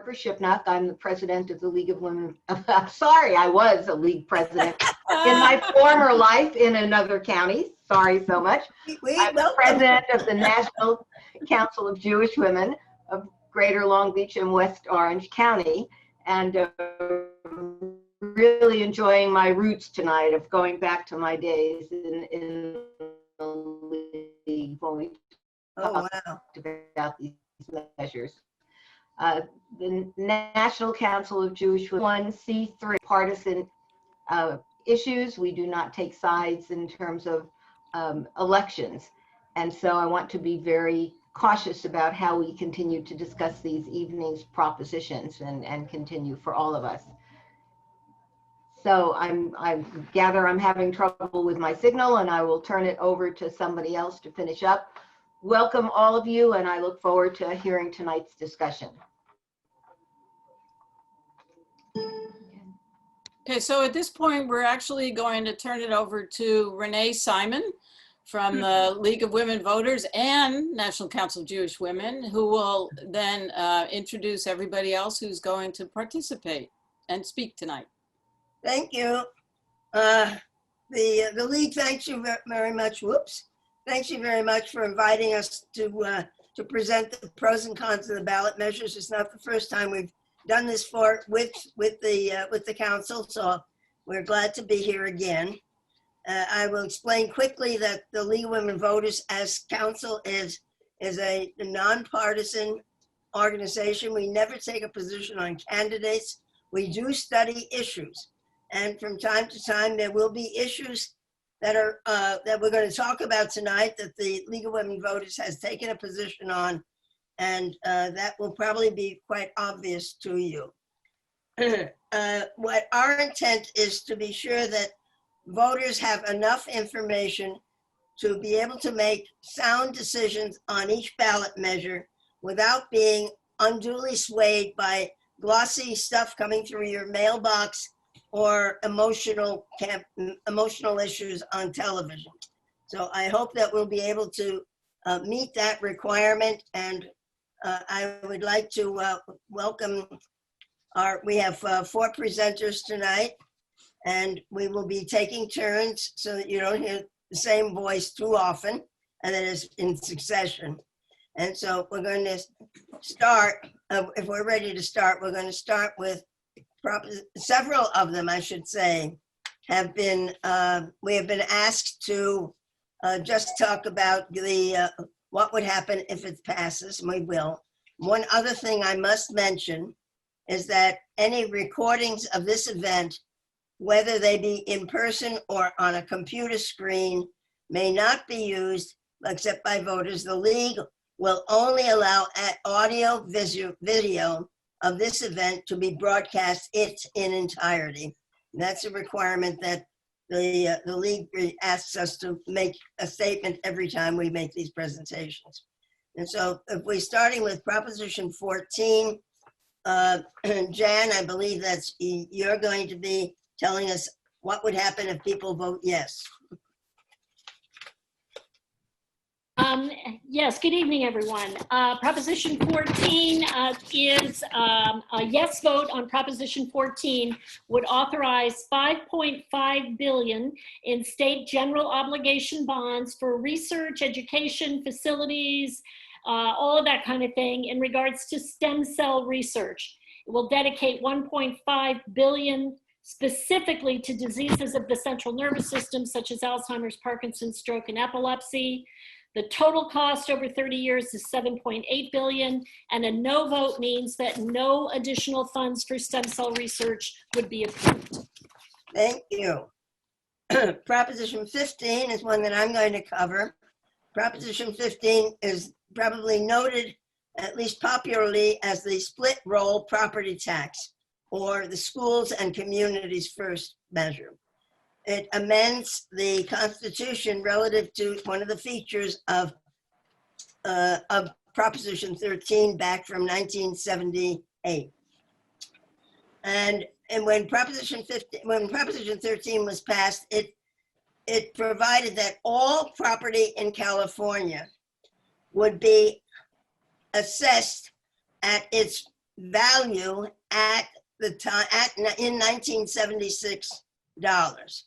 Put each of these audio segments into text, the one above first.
Shipnuck. I'm the president of the League of Women. Sorry, I was a league president in my former life in another county. Sorry so much. I'm the president of the National Council of Jewish Women of Greater Long Beach and West Orange County, and really enjoying my roots tonight of going back to my days in the league when we talked about these measures. The National Council of Jewish Women, 1C3 partisan issues. We do not take sides in terms of elections. And so I want to be very cautious about how we continue to discuss these evening's propositions and continue for all of us. So I gather I'm having trouble with my signal, and I will turn it over to somebody else to finish up. Welcome all of you, and I look forward to hearing tonight's discussion. Okay, so at this point, we're actually going to turn it over to Renee Simon from the League of Women Voters and National Council of Jewish Women, who will then introduce everybody else who's going to participate and speak tonight. Thank you. The League thanks you very much. Whoops. Thanks you very much for inviting us to present the pros and cons of the ballot measures. It's not the first time we've done this with the council, so we're glad to be here again. I will explain quickly that the League of Women Voters as council is a nonpartisan organization. We never take a position on candidates. We do study issues, and from time to time there will be issues that are that we're going to talk about tonight that the League of Women Voters has taken a position on, and that will probably be quite obvious to you. What our intent is to be sure that voters have enough information to be able to make sound decisions on each ballot measure without being unduly swayed by glossy stuff coming through your mailbox or emotional issues on television. So I hope that we'll be able to meet that requirement, and I would like to welcome we have 4 presenters tonight, and we will be taking turns so that you don't hear the same voice too often, and that is in succession. And so we're going to start, if we're ready to start, we're going to start with several of them, I should say, have been, we have been asked to just talk about what would happen if it passes, and we will. One other thing I must mention is that any recordings of this event, whether they be in person or on a computer screen, may not be used except by voters. The League will only allow audio video of this event to be broadcast in entirety. And that's a requirement that the League asks us to make a statement every time we make these presentations. And so if we're starting with Proposition 14, Jan, I believe you're going to be telling us what would happen if people vote yes. Yes, good evening, everyone. Proposition 14 is a yes vote on Proposition 14 would authorize $5.5 billion in state general obligation bonds for research, education, facilities, all of that kind of thing in regards to stem cell research. It will dedicate $1.5 billion specifically to diseases of the central nervous system, such as Alzheimer's, Parkinson's, stroke, and epilepsy. The total cost over 30 years is $7.8 billion, and a no vote means that no additional funds for stem cell research would be approved. Thank you. Proposition 15 is one that I'm going to cover. Proposition 15 is probably noted, at least popularly, as the split roll property tax, or the schools and communities first measure. It amends the Constitution relative to one of the features of Proposition 13 back from 1978. And when Proposition 13 was passed, it provided that all property in California would be assessed at its value at the time in 1976 dollars.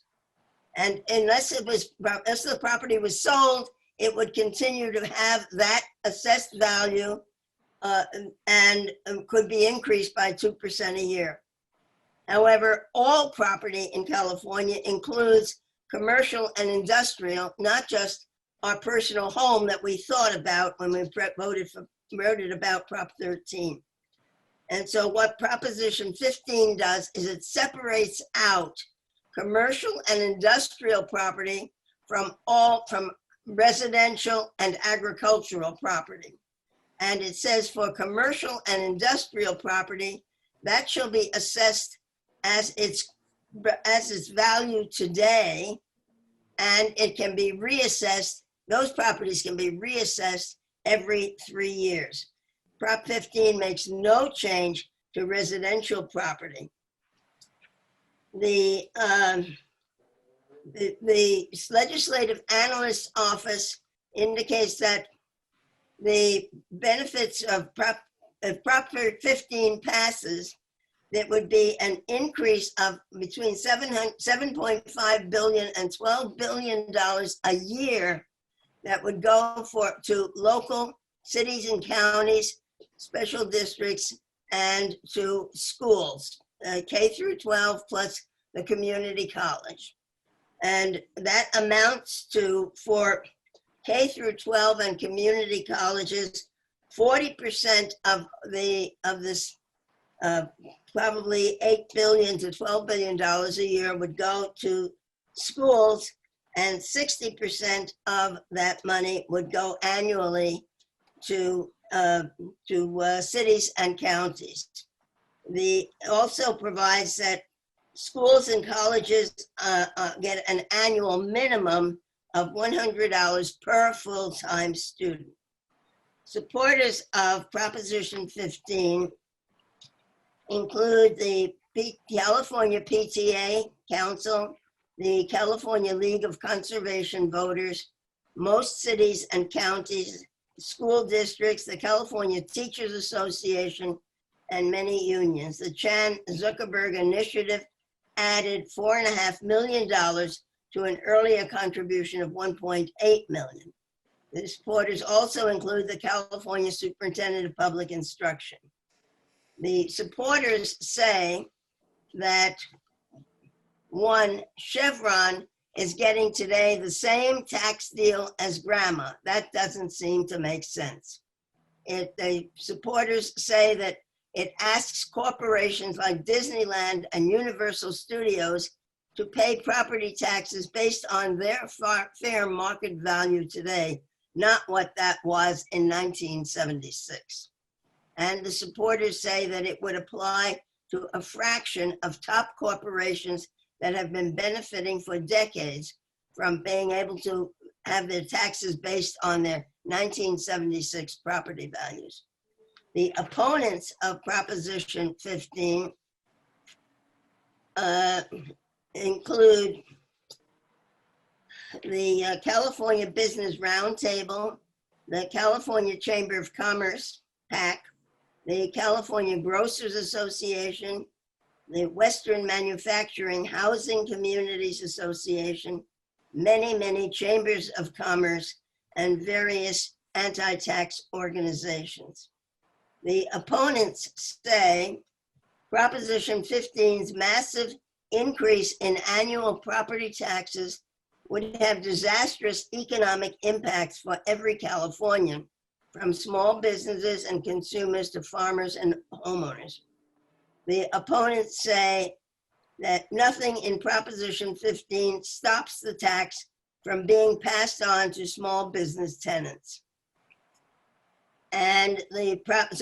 And unless the property was sold, it would continue to have that assessed value and could be increased by 2% a year. However, all property in California includes commercial and industrial, not just our personal home that we thought about when we voted about Prop 13. And so what Proposition 15 does is it separates out commercial and industrial property from residential and agricultural property. And it says for commercial and industrial property, that shall be assessed as its value today, and it can be reassessed. Those properties can be reassessed every 3 years. Prop 15 makes no change to residential property. The Legislative Analyst's Office indicates that the benefits of if Prop 15 passes, that would be an increase of between $7.5 billion and $12 billion a year that would go to local cities and counties, special districts, and to schools, K through 12 plus the community college. And that amounts to, for K through 12 and community colleges, 40% of this probably $8 billion to $12 billion a year would go to schools, and 60% of that money would go annually to cities and counties. The also provides that schools and colleges get an annual minimum of $100 per full-time student. Supporters of Proposition 15 include the California PTA Council, the California League of Conservation Voters, most cities and counties, school districts, the California Teachers Association, and many unions. The Chan Zuckerberg Initiative added $4.5 million to an earlier contribution of $1.8 million. The supporters also include the California Superintendent of Public Instruction. The supporters say that, one, Chevron is getting today the same tax deal as grandma. That doesn't seem to make sense. The supporters say that it asks corporations like Disneyland and Universal Studios to pay property taxes based on their fair market value today, not what that was in 1976. And the supporters say that it would apply to a fraction of top corporations that have been benefiting for decades from being able to have their taxes based on their 1976 property values. The opponents of Proposition 15 include the California Business Roundtable, the California Chamber of Commerce, PAC, the California Grocers Association, the Western Manufacturing Housing Communities Association, many chambers of commerce, and various anti-tax organizations. The opponents say Proposition 15's massive increase in annual property taxes would have disastrous economic impacts for every Californian, from small businesses and consumers to farmers and homeowners. The opponents say that nothing in Proposition 15 stops the tax from being passed on to small business tenants. And the opponents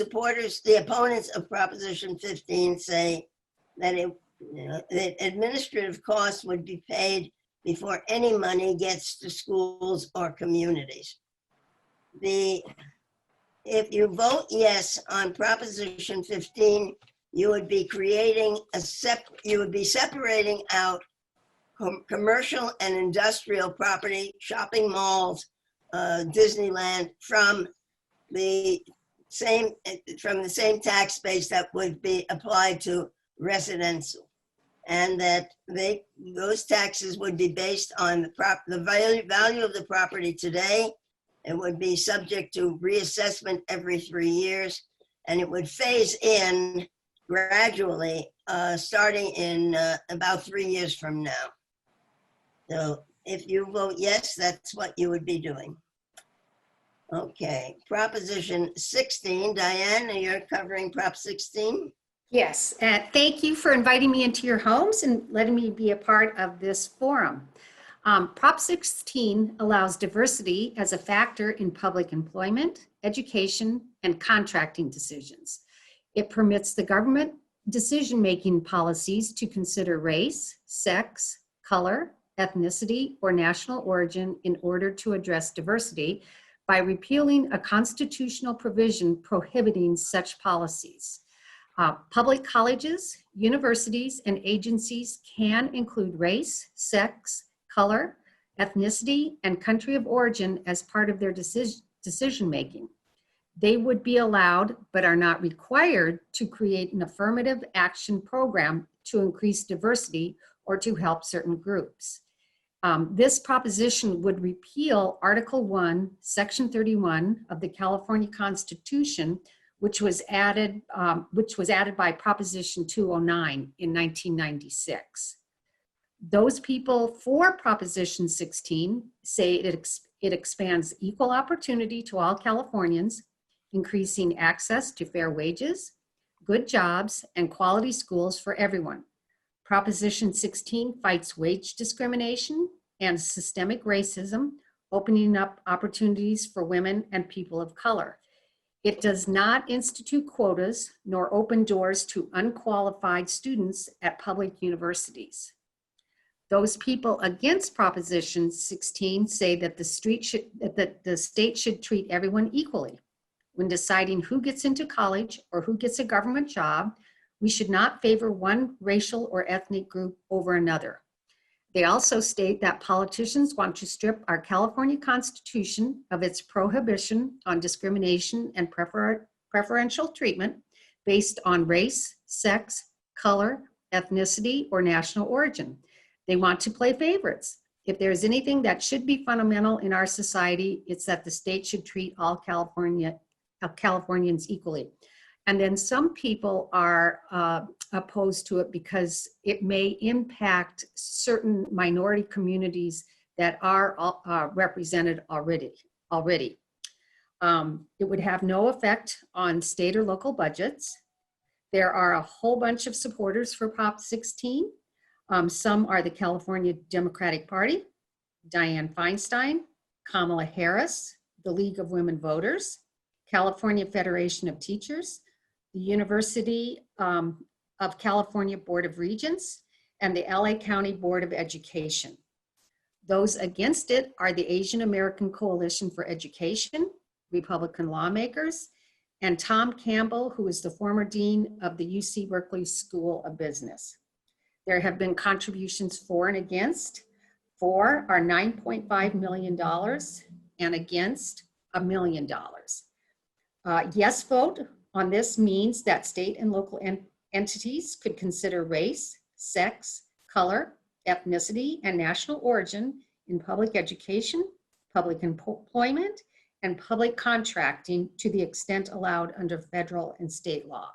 of Proposition 15 say that that administrative costs would be paid before any money gets to schools or communities. If you vote yes on Proposition 15, you would be creating separating out commercial and industrial property, shopping malls, Disneyland, from the from the same tax base that would be applied to residential. And that those taxes would be based on the value of the property today. It would be subject to reassessment every 3 years, and it would phase in gradually, starting in about 3 years from now. So if you vote yes, that's what you would be doing. Okay, Proposition 16, Diane, you're covering Prop 16? Yes, thank you for inviting me into your homes and letting me be a part of this forum. Prop 16 allows diversity as a factor in public employment, education, and contracting decisions. It permits the government decision-making policies to consider race, sex, color, ethnicity, or national origin in order to address diversity by repealing a constitutional provision prohibiting such policies. Public colleges, universities, and agencies can include race, sex, color, ethnicity, and country of origin as part of their decision-making. They would be allowed, but are not required, to create an affirmative action program to increase diversity or to help certain groups. This proposition would repeal Article 1, Section 31 of the California Constitution, which was added by Proposition 209 in 1996. Those people for Proposition 16 say it expands equal opportunity to all Californians, increasing access to fair wages, good jobs, and quality schools for everyone. Proposition 16 fights wage discrimination and systemic racism, opening up opportunities for women and people of color. It does not institute quotas nor open doors to unqualified students at public universities. Those people against Proposition 16 say that the state should treat everyone equally. When deciding who gets into college or who gets a government job, we should not favor one racial or ethnic group over another. They also state that politicians want to strip our California Constitution of its prohibition on discrimination and preferential treatment based on race, sex, color, ethnicity, or national origin. They want to play favorites. If there's anything that should be fundamental in our society, it's that the state should treat all Californians equally. And then some people are opposed to it because it may impact certain minority communities that are represented already. It would have no effect on state or local budgets. There are a whole bunch of supporters for Prop 16. Some are the California Democratic Party, Dianne Feinstein, Kamala Harris, the League of Women Voters, California Federation of Teachers, the University of California Board of Regents, and the LA County Board of Education. Those against it are the Asian American Coalition for Education, Republican lawmakers, and Tom Campbell, who is the former dean of the UC Berkeley School of Business. There have been contributions for and against. For are $9.5 million and against $1 million. Yes vote on this means that state and local entities could consider race, sex, color, ethnicity, and national origin in public education, public employment, and public contracting to the extent allowed under federal and state law.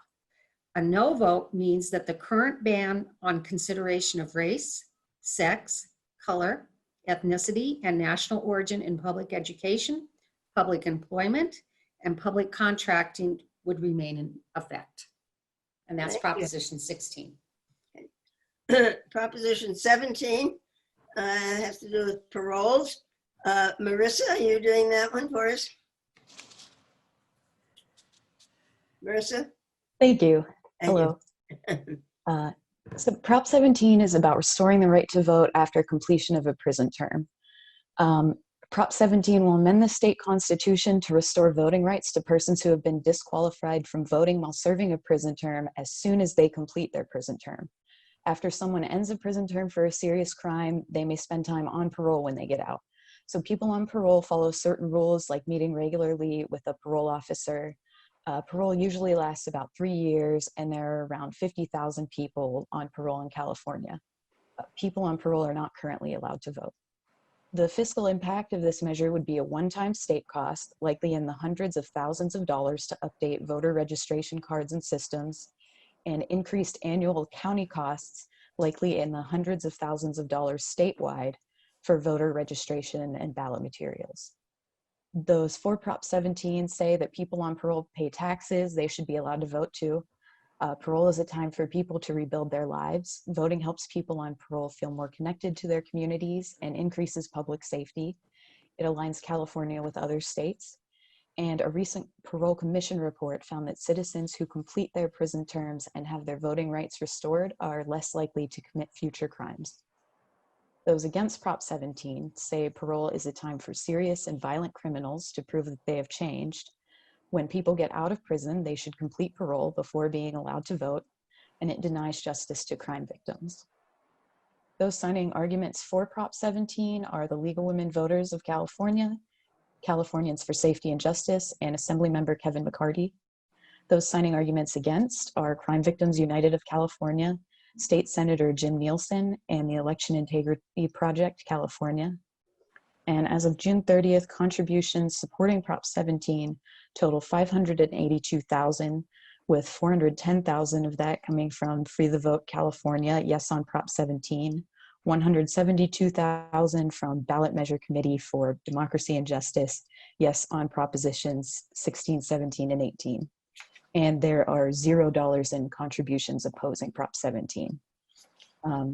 A no vote means that the current ban on consideration of race, sex, color, ethnicity, and national origin in public education, public employment, and public contracting would remain in effect. And that's Proposition 16. Proposition 17 has to do with paroles. Marissa, are you doing that one for us? Marissa? Thank you. Thank you. Hello. So Prop 17 is about restoring the right to vote after completion of a prison term. Prop 17 will amend the state constitution to restore voting rights to persons who have been disqualified from voting while serving a prison term as soon as they complete their prison term. After someone ends a prison term for a serious crime, they may spend time on parole when they get out. So people on parole follow certain rules like meeting regularly with a parole officer, Parole usually lasts about 3 years, and there are around 50,000 people on parole in California. People on parole are not currently allowed to vote. The fiscal impact of this measure would be a one-time state cost, likely in the hundreds of thousands of dollars to update voter registration cards and systems, and increased annual county costs, likely in the hundreds of thousands of dollars statewide for voter registration and ballot materials. Those for Prop 17 say that people on parole pay taxes, they should be allowed to vote too. Parole is a time for people to rebuild their lives. Voting helps people on parole feel more connected to their communities and increases public safety. It aligns California with other states. And a recent parole commission report found that citizens who complete their prison terms and have their voting rights restored are less likely to commit future crimes. Those against Prop 17 say parole is a time for serious and violent criminals to prove that they have changed. When people get out of prison, they should complete parole before being allowed to vote, and it denies justice to crime victims. Those signing arguments for Prop 17 are the League of Women Voters of California, Californians for Safety and Justice, and Assemblymember Kevin McCarty. Those signing arguments against are Crime Victims United of California, State Senator Jim Nielsen, and the Election Integrity Project California. And as of June 30th, contributions supporting Prop 17 total 582,000, with 410,000 of that coming from Free the Vote California, yes on Prop 17, 172,000 from Ballot Measure Committee for Democracy and Justice, yes on Propositions 16, 17, and 18. And there are $0 in contributions opposing Prop 17.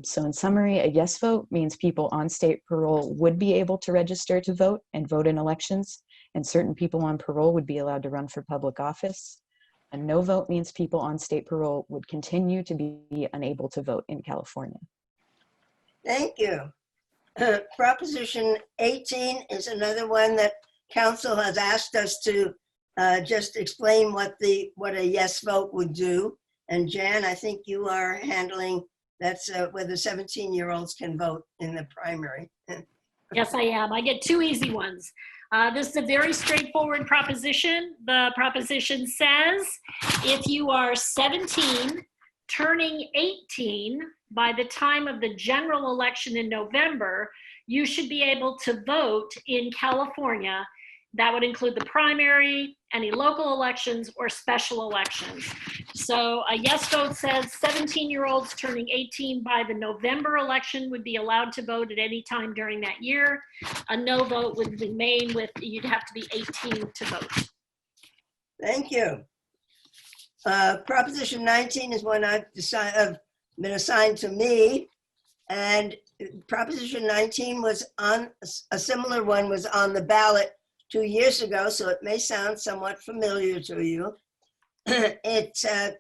So in summary, a yes vote means people on state parole would be able to register to vote and vote in elections, and certain people on parole would be allowed to run for public office. A no vote means people on state parole would continue to be unable to vote in California. Thank you. Proposition 18 is another one that council has asked us to just explain what a yes vote would do. And Jan, I think you are handling that's whether 17-year-olds can vote in the primary. Yes, I am. I get two easy ones. This is a very straightforward proposition. The proposition says if you are 17, turning 18 by the time of the general election in November, you should be able to vote in California. That would include the primary, any local elections, or special elections. So a yes vote says 17-year-olds turning 18 by the November election would be allowed to vote at any time during that year. A no vote would remain with, you'd have to be 18 to vote. Thank you. Proposition 19 is one I've been assigned to me. And Proposition 19 was on, a similar one was on the ballot 2 years ago, so it may sound somewhat familiar to you. It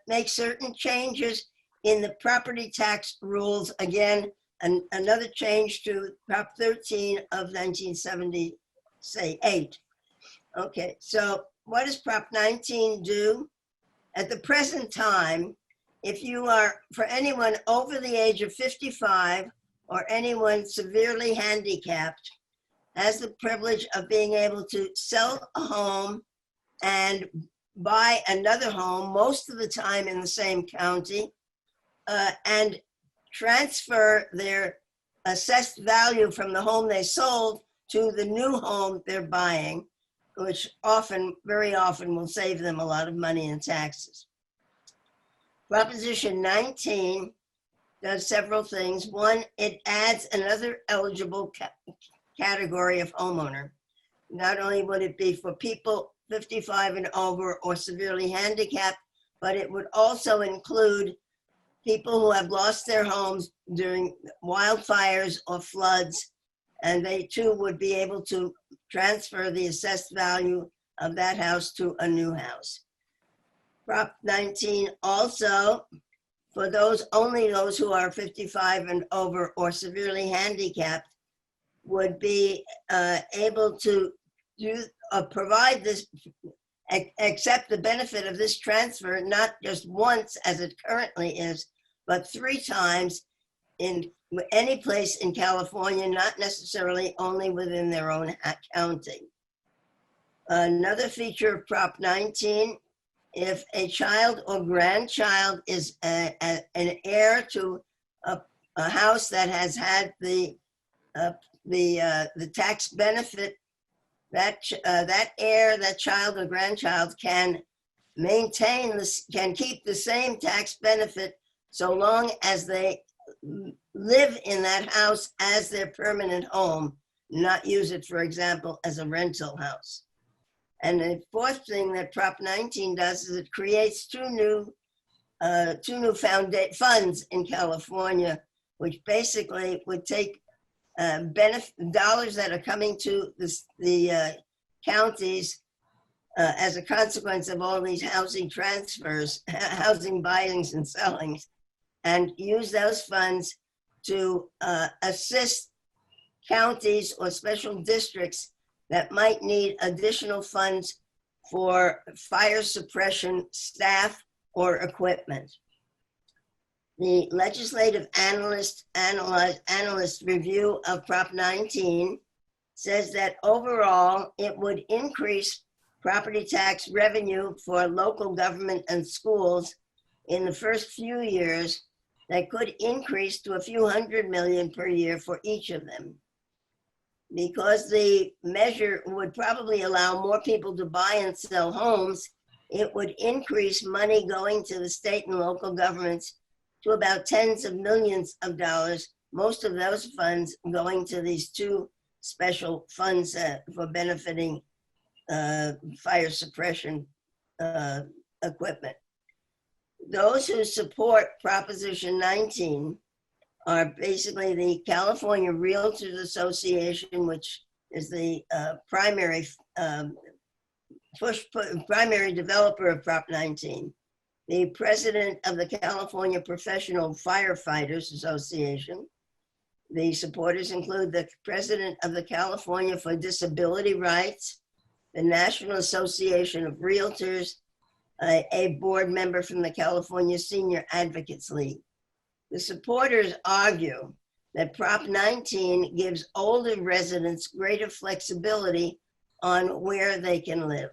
makes certain changes in the property tax rules. Again, another change to Prop 13 of 1978. Okay, so what does Prop 19 do? At the present time, if you are, for anyone over the age of 55 or anyone severely handicapped, has the privilege of being able to sell a home and buy another home, most of the time in the same county, and transfer their assessed value from the home they sold to the new home they're buying, which often, very often, will save them a lot of money in taxes. Proposition 19 does several things. One, it adds another eligible category of homeowner. Not only would it be for people 55 and over or severely handicapped, but it would also include people who have lost their homes during wildfires or floods, and they too would be able to transfer the assessed value of that house to a new house. Prop 19 also, for those, only those who are 55 and over or severely handicapped, would be able to provide this, accept the benefit of this transfer, not just once as it currently is, but 3 times in any place in California, not necessarily only within their own county. Another feature of Prop 19 if a child or grandchild is an heir to a house that has had the tax benefit, that heir, that child or grandchild can maintain this, can keep the same tax benefit so long as they live in that house as their permanent home, not use it, for example, as a rental house. And the fourth thing that Prop 19 does is it creates two new funds in California, which basically would take dollars that are coming to the counties as a consequence of all these housing transfers, housing buyings and sellings, and use those funds to assist counties or special districts that might need additional funds for fire suppression staff or equipment. The legislative analyst review of Prop 19 says that overall it would increase property tax revenue for local government and schools in the first few years that could increase to a few $100 million per year for each of them. Because the measure would probably allow more people to buy and sell homes, it would increase money going to the state and local governments to about tens of millions of dollars, most of those funds going to these two special funds for benefiting fire suppression equipment. Those who support Proposition 19 are basically the California Realtors Association, which is the primary developer of Prop 19, the president of the California Professional Firefighters Association. The supporters include the president of the California for Disability Rights, the National Association of Realtors, a board member from the California Senior Advocates League. The supporters argue that Prop 19 gives older residents greater flexibility on where they can live,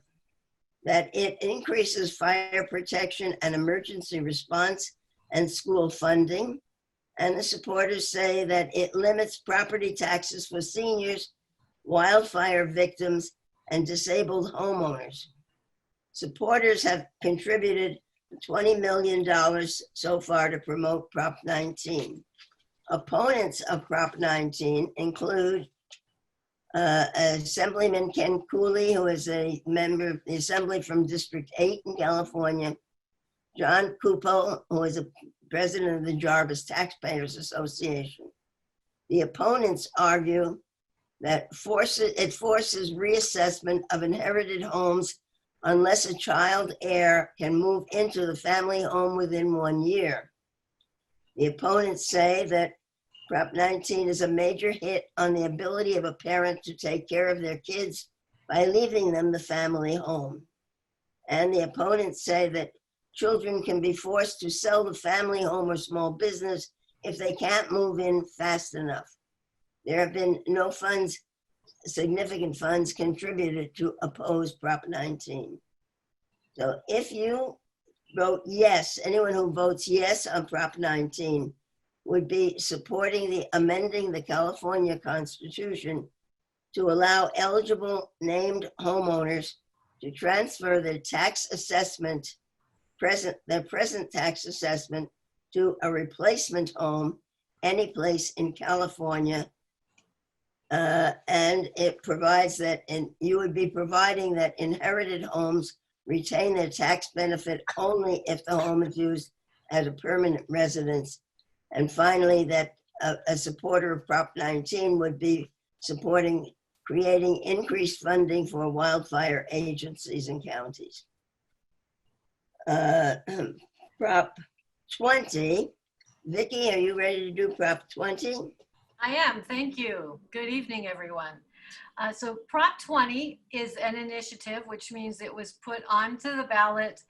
that it increases fire protection and emergency response and school funding, and the supporters say that it limits property taxes for seniors, wildfire victims, and disabled homeowners. Supporters have contributed $20 million so far to promote Prop 19. Opponents of Prop 19 include Assemblyman Ken Cooley, who is a member of the Assembly from District 8 in California, John Cupo, who is a president of the Jarvis Taxpayers Association. The opponents argue that it forces reassessment of inherited homes unless a child heir can move into the family home within 1 year. The opponents say that Prop 19 is a major hit on the ability of a parent to take care of their kids by leaving them the family home. And the opponents say that children can be forced to sell the family home or small business if they can't move in fast enough. There have been no funds, significant funds contributed to oppose Prop 19. So if you vote yes, anyone who votes yes on Prop 19 would be supporting the amending the California Constitution to allow eligible named homeowners to transfer their tax assessment, their present tax assessment, to a replacement home any place in California. And it provides that, and you would be providing that inherited homes retain their tax benefit only if the home is used as a permanent residence. And finally, that a supporter of Prop 19 would be supporting creating increased funding for wildfire agencies and counties. Prop 20, Vicki, are you ready to do Prop 20? I am, thank you. Good evening, everyone. So Prop 20 is an initiative, which means it was put onto the ballot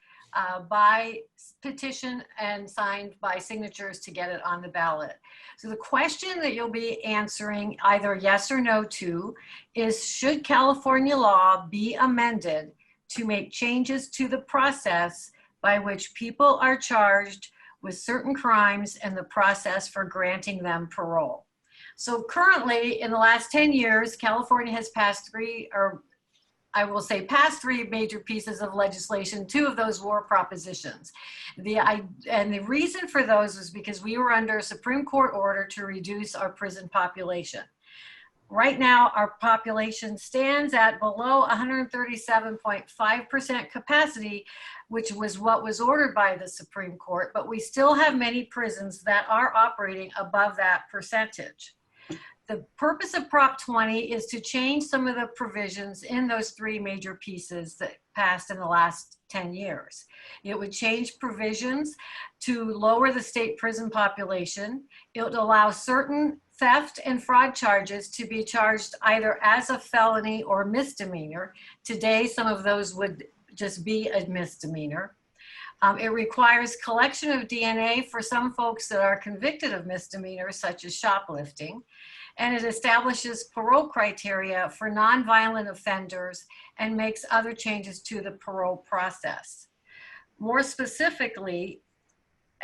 by petition and signed by signatures to get it on the ballot. So the question that you'll be answering either yes or no to is, should California law be amended to make changes to the process by which people are charged with certain crimes and the process for granting them parole. So currently, in the last 10 years, California has passed passed three major pieces of legislation. Two of those were propositions. And the reason for those was because we were under a Supreme Court order to reduce our prison population. Right now, our population stands at below 137.5% capacity, which was what was ordered by the Supreme Court, but we still have many prisons that are operating above that percentage. The purpose of Prop 20 is to change some of the provisions in those three major pieces that passed in the last 10 years. It would change provisions to lower the state prison population. It would allow certain theft and fraud charges to be charged either as a felony or misdemeanor. Today, some of those would just be a misdemeanor. It requires collection of DNA for some folks that are convicted of misdemeanors, such as shoplifting. And it establishes parole criteria for nonviolent offenders and makes other changes to the parole process. More specifically,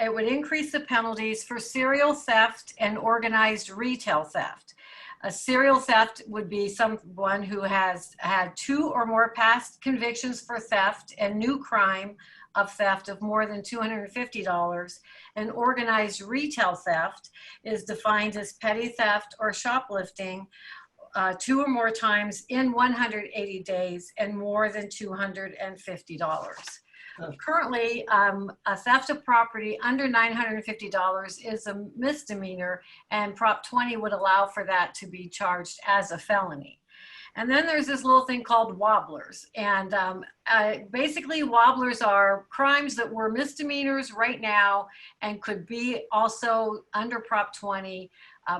it would increase the penalties for serial theft and organized retail theft. A serial theft would be someone who has had 2 or more past convictions for theft and new crime of theft of more than $250. And organized retail theft is defined as petty theft or shoplifting 2 or more times in 180 days and more than $250. Currently, a theft of property under $950 is a misdemeanor, and Prop 20 would allow for that to be charged as a felony. And then there's this little thing called wobblers. And basically wobblers are crimes that were misdemeanors right now and could be also under Prop 20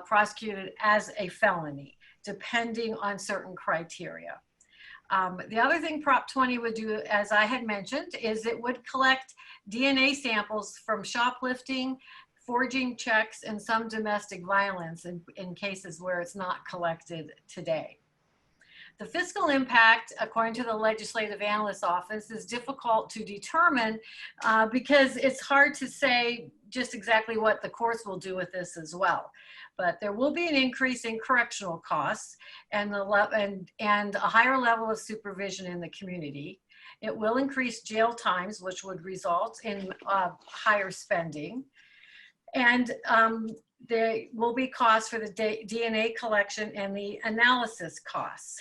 prosecuted as a felony, depending on certain criteria. The other thing Prop 20 would do, as I had mentioned, is it would collect DNA samples from shoplifting, forging checks, and some domestic violence in cases where it's not collected today. The fiscal impact, according to the Legislative Analyst's Office, is difficult to determine because it's hard to say just exactly what the courts will do with this as well. But there will be an increase in correctional costs and a higher level of supervision in the community. It will increase jail times, which would result in higher spending. And there will be costs for the DNA collection and the analysis costs.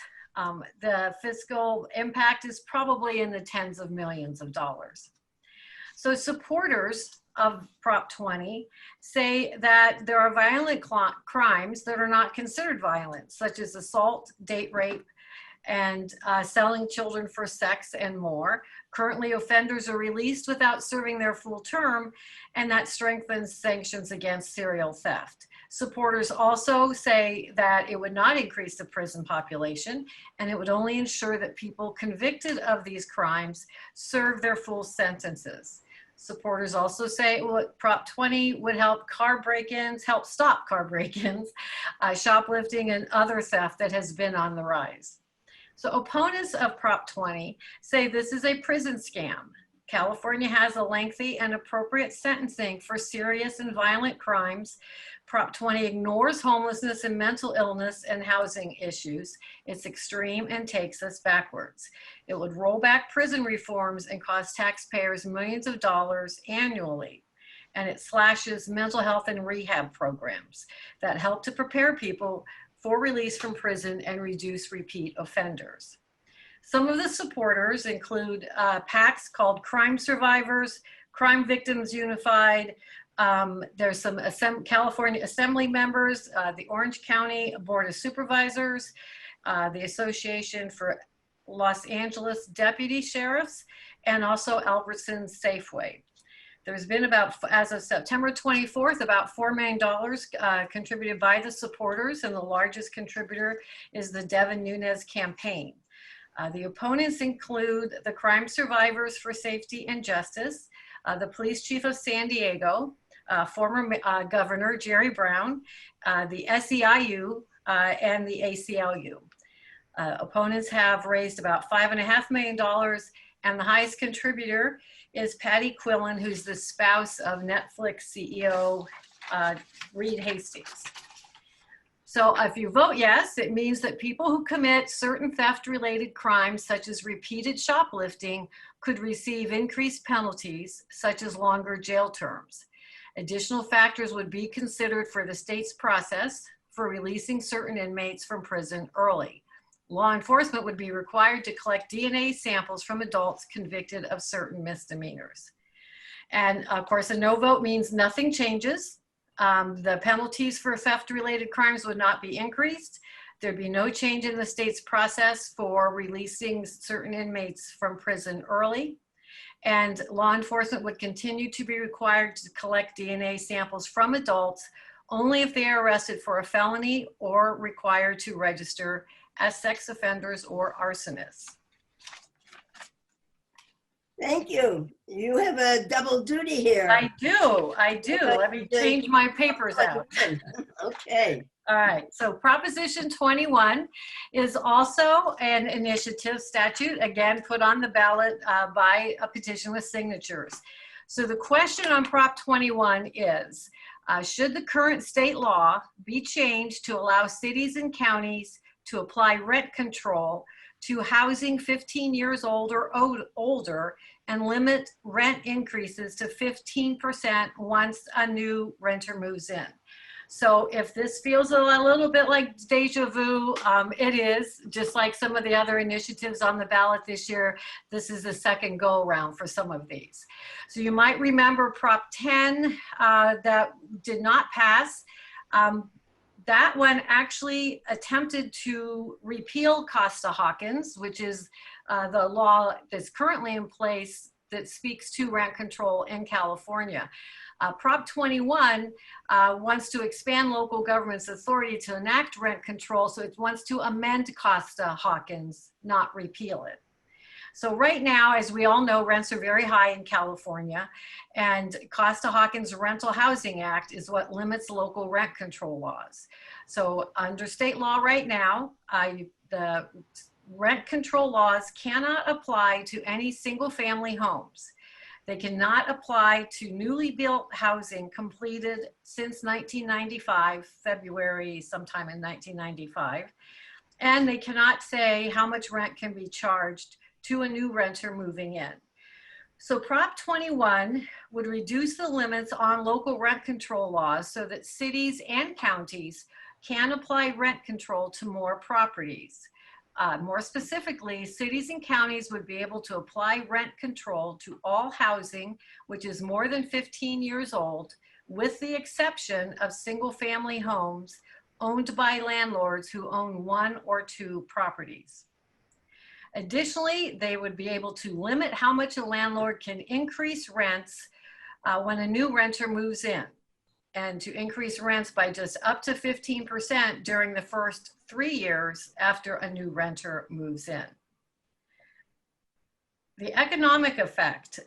The fiscal impact is probably in the tens of millions of dollars. So supporters of Prop 20 say that there are violent crimes that are not considered violent, such as assault, date rape, and selling children for sex and more. Currently, offenders are released without serving their full term, and that strengthens sanctions against serial theft. Supporters also say that it would not increase the prison population, and it would only ensure that people convicted of these crimes serve their full sentences. Supporters also say Prop 20 would help stop car break-ins, shoplifting, and other theft that has been on the rise. So opponents of Prop 20 say this is a prison scam. California has a lengthy and appropriate sentencing for serious and violent crimes. Prop 20 ignores homelessness and mental illness and housing issues. It's extreme and takes us backwards. It would roll back prison reforms and cost taxpayers millions of dollars annually. And it slashes mental health and rehab programs that help to prepare people for release from prison and reduce repeat offenders. Some of the supporters include PACs called Crime Survivors, Crime Victims Unified. There's some California Assembly members, the Orange County Board of Supervisors, the Association for Los Angeles Deputy Sheriffs, and also Albertsons Safeway. There's been as of September 24th, about $4 million contributed by the supporters, and the largest contributor is the Devin Nunes campaign. The opponents include the Crime Survivors for Safety and Justice, the Police Chief of San Diego, former Governor Jerry Brown, the SEIU, and the ACLU. Opponents have raised about $5.5 million, and the highest contributor is Patty Quillen, who's the spouse of Netflix CEO Reed Hastings. So if you vote yes, it means that people who commit certain theft-related crimes, such as repeated shoplifting, could receive increased penalties, such as longer jail terms. Additional factors would be considered for the state's process for releasing certain inmates from prison early. Law enforcement would be required to collect DNA samples from adults convicted of certain misdemeanors. And of course, a no vote means nothing changes. The penalties for theft-related crimes would not be increased. There'd be no change in the state's process for releasing certain inmates from prison early. And law enforcement would continue to be required to collect DNA samples from adults only if they are arrested for a felony or required to register as sex offenders or arsonists. Thank you. You have a double duty here. I do. Let me change my papers out. Okay. All right, so Proposition 21 is also an initiative statute, again, put on the ballot by a petition with signatures. So the question on Prop 21 is, should the current state law be changed to allow cities and counties to apply rent control to housing 15 years old or older and limit rent increases to 15% once a new renter moves in? So if this feels a little bit like deja vu, it is, just like some of the other initiatives on the ballot this year. This is the second go around for some of these. So you might remember Prop 10 that did not pass. That one actually attempted to repeal Costa-Hawkins, which is the law that's currently in place that speaks to rent control in California. Prop 21 wants to expand local government's authority to enact rent control, so it wants to amend Costa-Hawkins, not repeal it. So right now, as we all know, rents are very high in California, and Costa-Hawkins Rental Housing Act is what limits local rent control laws. So under state law right now, the rent control laws cannot apply to any single family homes. They cannot apply to newly built housing completed since 1995, February sometime in 1995. And they cannot say how much rent can be charged to a new renter moving in. So Prop 21 would reduce the limits on local rent control laws so that cities and counties can apply rent control to more properties. More specifically, cities and counties would be able to apply rent control to all housing which is more than 15 years old, with the exception of single-family homes owned by landlords who own 1 or 2 properties. Additionally, they would be able to limit how much a landlord can increase rents when a new renter moves in, and to increase rents by just up to 15% during the first 3 years after a new renter moves in. The economic effect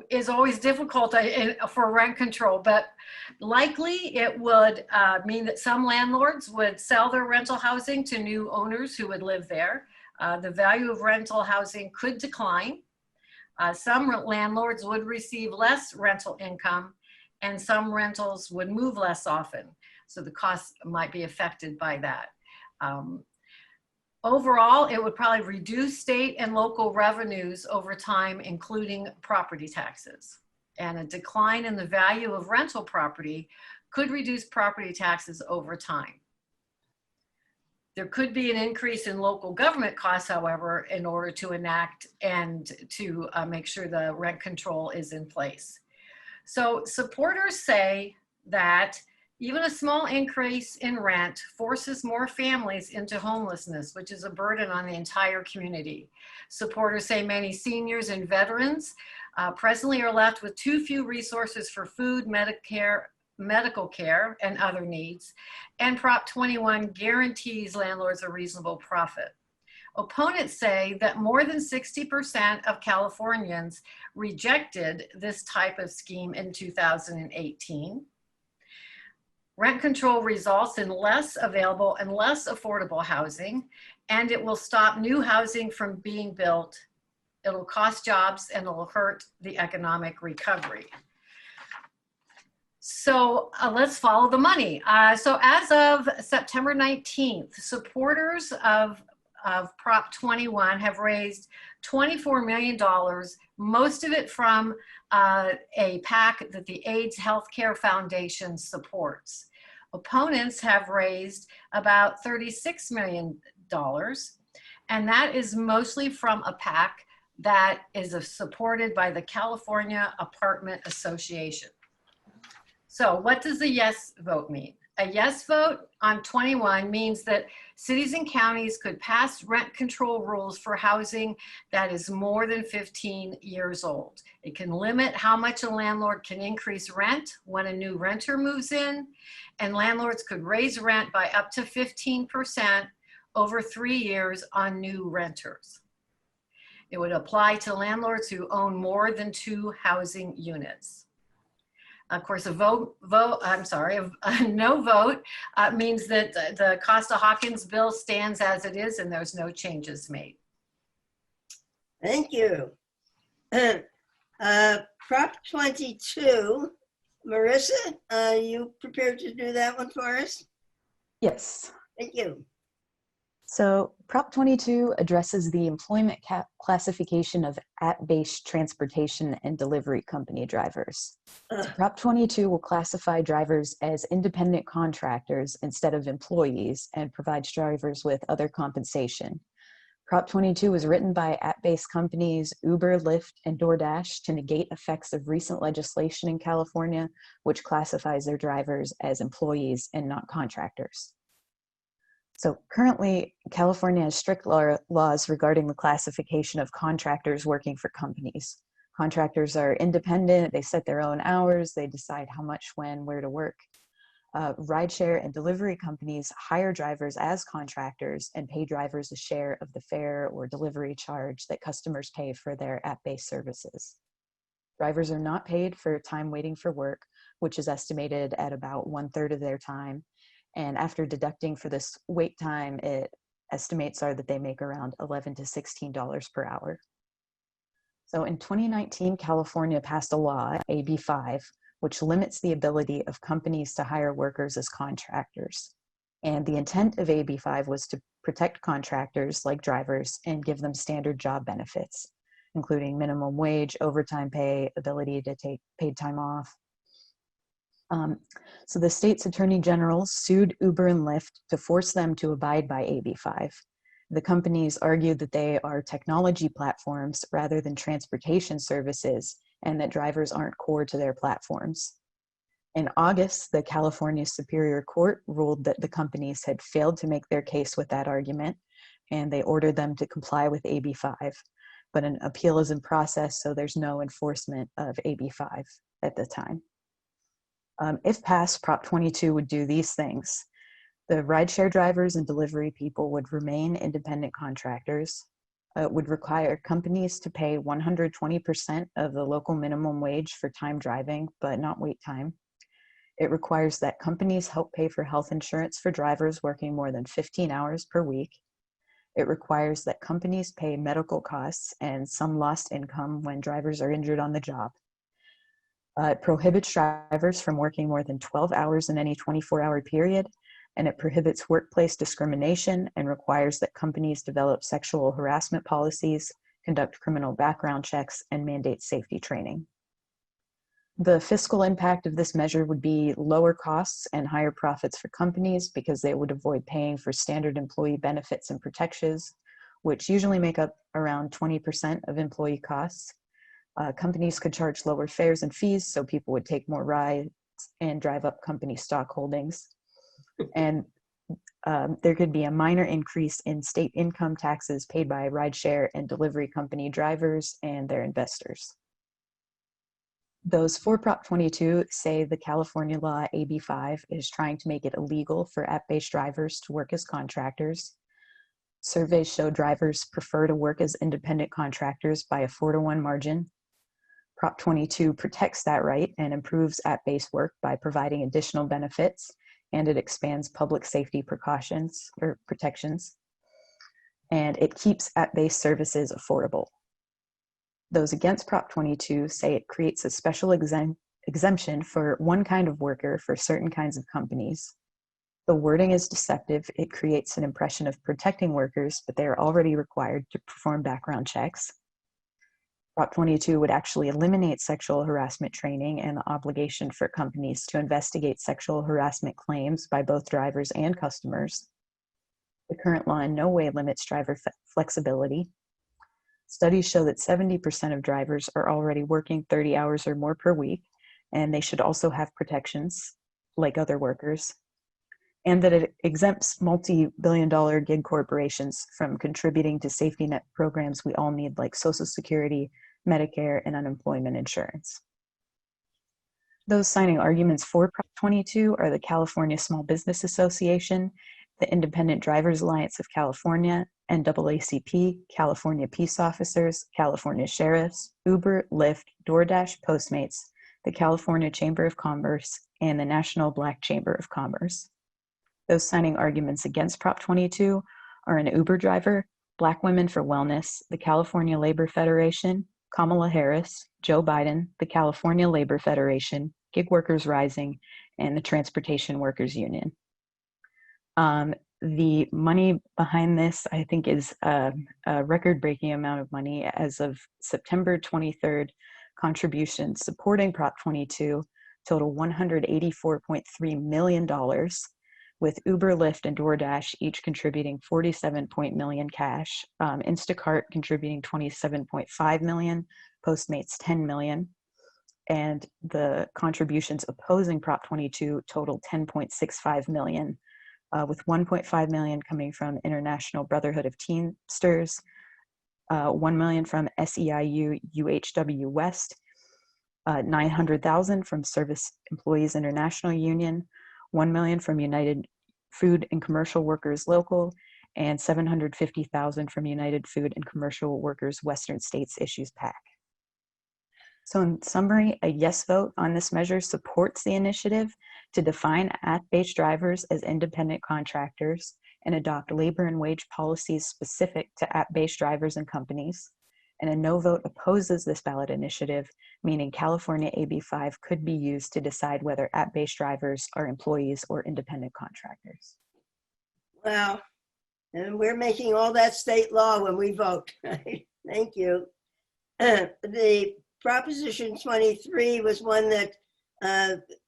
is always difficult for rent control, but likely it would mean that some landlords would sell their rental housing to new owners who would live there. The value of rental housing could decline. Some landlords would receive less rental income, and some rentals would move less often. So the cost might be affected by that. Overall, it would probably reduce state and local revenues over time, including property taxes. And a decline in the value of rental property could reduce property taxes over time. There could be an increase in local government costs, however, in order to enact and to make sure the rent control is in place. So supporters say that even a small increase in rent forces more families into homelessness, which is a burden on the entire community. Supporters say many seniors and veterans presently are left with too few resources for food, medical care, and other needs. And Prop 21 guarantees landlords a reasonable profit. Opponents say that more than 60% of Californians rejected this type of scheme in 2018. Rent control results in less available and less affordable housing, and it will stop new housing from being built. It'll cost jobs and it'll hurt the economic recovery. So let's follow the money. So as of September 19th, supporters of Prop 21 have raised $24 million, most of it from a PAC that the AIDS Healthcare Foundation supports. Opponents have raised about $36 million, and that is mostly from a PAC that is supported by the California Apartment Association. So what does a yes vote mean? A yes vote on 21 means that cities and counties could pass rent control rules for housing that is more than 15 years old. It can limit how much a landlord can increase rent when a new renter moves in, and landlords could raise rent by up to 15% over 3 years on new renters. It would apply to landlords who own more than 2 housing units. Of course, a no vote means that the Costa-Hawkins bill stands as it is and there's no changes made. Thank you. Prop 22, Marissa, are you prepared to do that one for us? Yes. Thank you. So Prop 22 addresses the employment classification of app-based transportation and delivery company drivers. So Prop 22 will classify drivers as independent contractors instead of employees and provides drivers with other compensation. Prop 22 was written by app-based companies Uber, Lyft, and DoorDash to negate effects of recent legislation in California, which classifies their drivers as employees and not contractors. So currently, California has strict laws regarding the classification of contractors working for companies. Contractors are independent, they set their own hours, they decide how much, when, where to work. Rideshare and delivery companies hire drivers as contractors and pay drivers a share of the fare or delivery charge that customers pay for their app-based services. Drivers are not paid for time waiting for work, which is estimated at about 1/3 of their time. And after deducting for this wait time, estimates are that they make around $11 to $16 per hour. So in 2019, California passed a law, AB 5, which limits the ability of companies to hire workers as contractors. And the intent of AB 5 was to protect contractors like drivers and give them standard job benefits, including minimum wage, overtime pay, ability to take paid time off. So the state's attorney general sued Uber and Lyft to force them to abide by AB 5. The companies argued that they are technology platforms rather than transportation services and that drivers aren't core to their platforms. In August, the California Superior Court ruled that the companies had failed to make their case with that argument, and they ordered them to comply with AB 5. But an appeal is in process, so there's no enforcement of AB 5 at the time. If passed, Prop 22 would do these things. The rideshare drivers and delivery people would remain independent contractors. It would require companies to pay 120% of the local minimum wage for time driving, but not wait time. It requires that companies help pay for health insurance for drivers working more than 15 hours per week. It requires that companies pay medical costs and some lost income when drivers are injured on the job. It prohibits drivers from working more than 12 hours in any 24-hour period, and it prohibits workplace discrimination and requires that companies develop sexual harassment policies, conduct criminal background checks, and mandate safety training. The fiscal impact of this measure would be lower costs and higher profits for companies because they would avoid paying for standard employee benefits and protections, which usually make up around 20% of employee costs. Companies could charge lower fares and fees so people would take more rides and drive up company stock holdings. And there could be a minor increase in state income taxes paid by rideshare and delivery company drivers and their investors. Those for Prop 22 say the California law AB 5 is trying to make it illegal for app-based drivers to work as contractors. Surveys show drivers prefer to work as independent contractors by a 4-to-1 margin. Prop 22 protects that right and improves app-based work by providing additional benefits and it expands public safety precautions or protections, and it keeps app-based services affordable. Those against Prop 22 say it creates a special exemption for one kind of worker for certain kinds of companies. The wording is deceptive. It creates an impression of protecting workers, but they are already required to perform background checks. Prop 22 would actually eliminate sexual harassment training and the obligation for companies to investigate sexual harassment claims by both drivers and customers. The current law in no way limits driver flexibility. Studies show that 70% of drivers are already working 30 hours or more per week, and they should also have protections like other workers, and that it exempts multi-billion-dollar gig corporations from contributing to safety net programs we all need, like Social Security, Medicare, and unemployment insurance. Those signing arguments for Prop 22 are the California Small Business Association, the Independent Drivers Alliance of California, NAACP, California Peace Officers, California Sheriffs, Uber, Lyft, DoorDash, Postmates, the California Chamber of Commerce, and the National Black Chamber of Commerce. Those signing arguments against Prop 22 are an Uber driver, Black Women for Wellness, the California Labor Federation, Kamala Harris, Joe Biden, the California Labor Federation, Gig Workers Rising, and the Transportation Workers Union. The money behind this, I think, is a record-breaking amount of money. As of September 23rd, contributions supporting Prop 22 total $184.3 million, with Uber, Lyft, and DoorDash each contributing $47 million cash, Instacart contributing $27.5 million, Postmates $10 million, and the contributions opposing Prop 22 total $10.65 million, with $1.5 million coming from International Brotherhood of Teamsters, $1 million from SEIU UHW West, $900,000 from Service Employees International Union, $1 million from United Food and Commercial Workers Local, and $750,000 from United Food and Commercial Workers Western States Issues PAC. So in summary, a yes vote on this measure supports the initiative to define app-based drivers as independent contractors and adopt labor and wage policies specific to app-based drivers and companies. And a no vote opposes this ballot initiative, meaning California AB 5 could be used to decide whether app-based drivers are employees or independent contractors. Wow. And we're making all that state law when we vote. Thank you. The Proposition 23 was one that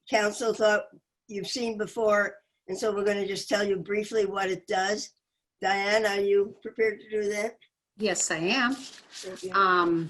Council thought you've seen before, and so we're going to just tell you briefly what it does. Diane, are you prepared to do that? Yes, I am. Thank you.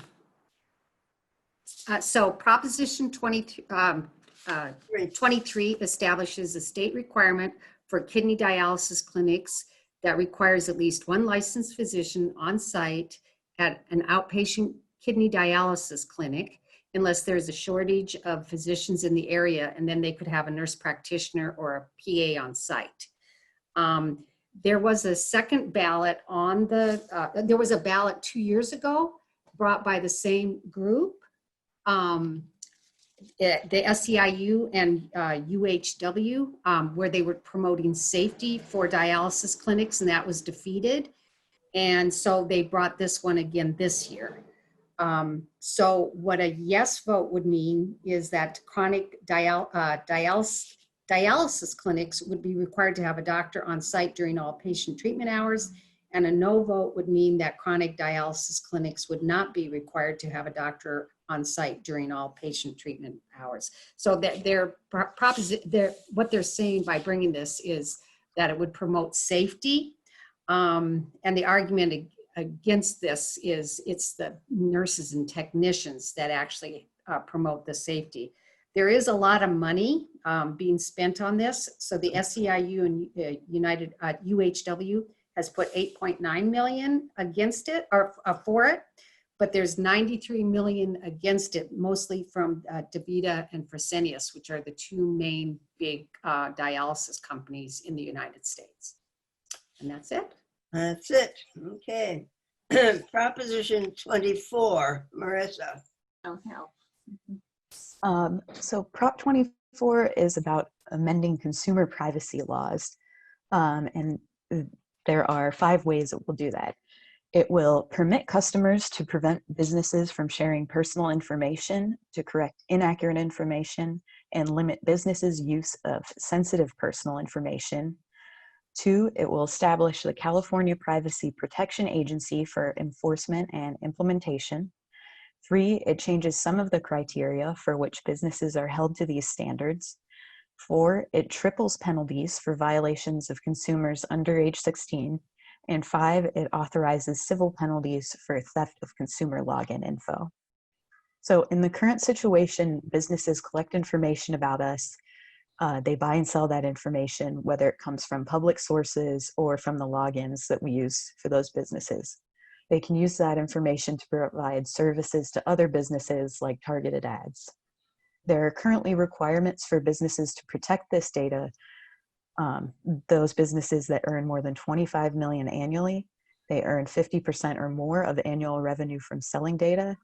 So Proposition 23 establishes a state requirement for kidney dialysis clinics that requires at least one licensed physician on site at an outpatient kidney dialysis clinic, unless there's a shortage of physicians in the area, and then they could have a nurse practitioner or a PA on site. There was a second ballot on the, there was a ballot 2 years ago brought by the same group, the SEIU and UHW, where they were promoting safety for dialysis clinics, and that was defeated. And so they brought this one again this year. So what a yes vote would mean is that chronic dialysis clinics would be required to have a doctor on site during all patient treatment hours, and a no vote would mean that chronic dialysis clinics would not be required to have a doctor on site during all patient treatment hours. So that what they're saying by bringing this is that it would promote safety, and the argument against this is it's the nurses and technicians that actually promote the safety. There is a lot of money being spent on this. So the SEIU and UHW has put 8.9 million against it, or for it, but there's 93 million against it, mostly from DaVita and Fresenius, which are the two main big dialysis companies in the United States. And that's it. That's it. Okay. Proposition 24, Marissa. So Prop 24 is about amending consumer privacy laws. And there are 5 ways it will do that. It will permit customers to prevent businesses from sharing personal information, to correct inaccurate information, and limit businesses' use of sensitive personal information. 2, it will establish the California Privacy Protection Agency for enforcement and implementation. 3, it changes some of the criteria for which businesses are held to these standards. 4, it triples penalties for violations of consumers under age 16. And 5, it authorizes civil penalties for theft of consumer login info. So in the current situation, businesses collect information about us. They buy and sell that information, whether it comes from public sources or from the logins that we use for those businesses. They can use that information to provide services to other businesses like targeted ads. There are currently requirements for businesses to protect this data. Those businesses that earn more than 25 million annually, they earn 50% or more of annual revenue from selling data,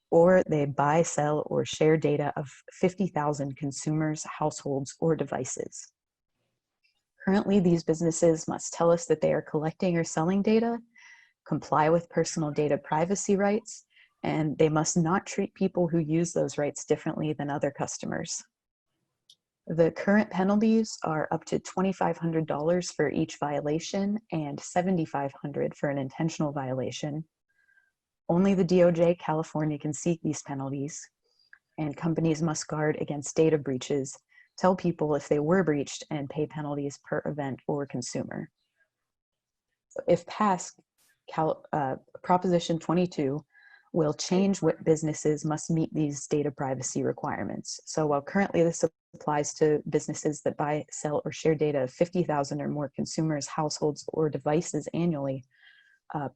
or they buy, sell, or share data of 50,000 consumers, households, or devices. Currently, these businesses must tell us that they are collecting or selling data, comply with personal data privacy rights, and they must not treat people who use those rights differently than other customers. The current penalties are up to $2,500 for each violation and $7,500 for an intentional violation. Only the DOJ California can seek these penalties, and companies must guard against data breaches, tell people if they were breached, and pay penalties per event or consumer. So if passed, Proposition 22 will change what businesses must meet these data privacy requirements. So while currently this applies to businesses that buy, sell, or share data of 50,000 or more consumers, households, or devices annually,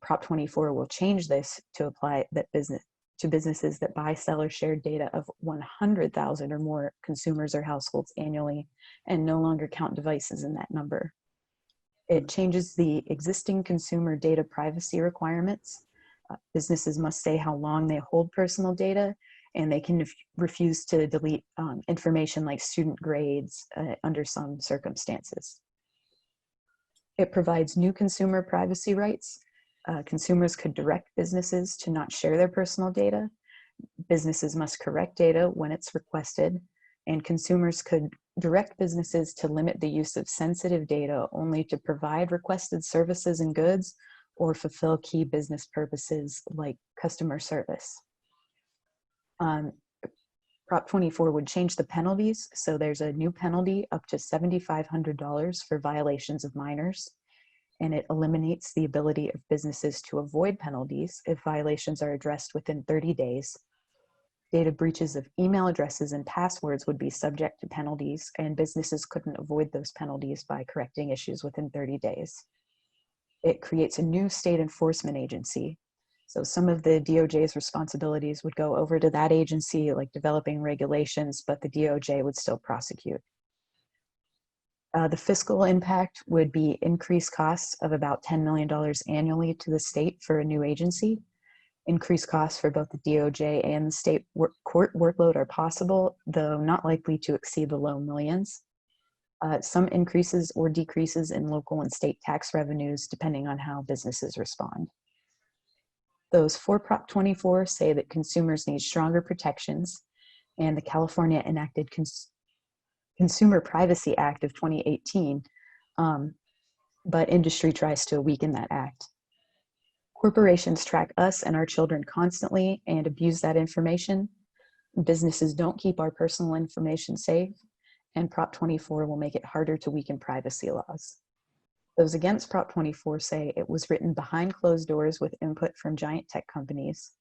Prop 24 will change this to apply that to businesses that buy, sell, or share data of 100,000 or more consumers or households annually, and no longer count devices in that number. It changes the existing consumer data privacy requirements. Businesses must say how long they hold personal data, and they can refuse to delete information like student grades under some circumstances. It provides new consumer privacy rights. Consumers could direct businesses to not share their personal data. Businesses must correct data when it's requested, and consumers could direct businesses to limit the use of sensitive data only to provide requested services and goods or fulfill key business purposes like customer service. Prop 24 would change the penalties. So there's a new penalty up to $7,500 for violations of minors, and it eliminates the ability of businesses to avoid penalties if violations are addressed within 30 days. Data breaches of email addresses and passwords would be subject to penalties, and businesses couldn't avoid those penalties by correcting issues within 30 days. It creates a new state enforcement agency. So some of the DOJ's responsibilities would go over to that agency, like developing regulations, but the DOJ would still prosecute. The fiscal impact would be increased costs of about $10 million annually to the state for a new agency. Increased costs for both the DOJ and the state court workload are possible, though not likely to exceed the low millions. Some increases or decreases in local and state tax revenues depending on how businesses respond. Those for Prop 24 say that consumers need stronger protections, and the California enacted Consumer Privacy Act of 2018, but industry tries to weaken that act. Corporations track us and our children constantly and abuse that information. Businesses don't keep our personal information safe, and Prop 24 will make it harder to weaken privacy laws. Those against Prop 24 say it was written behind closed doors with input from giant tech companies.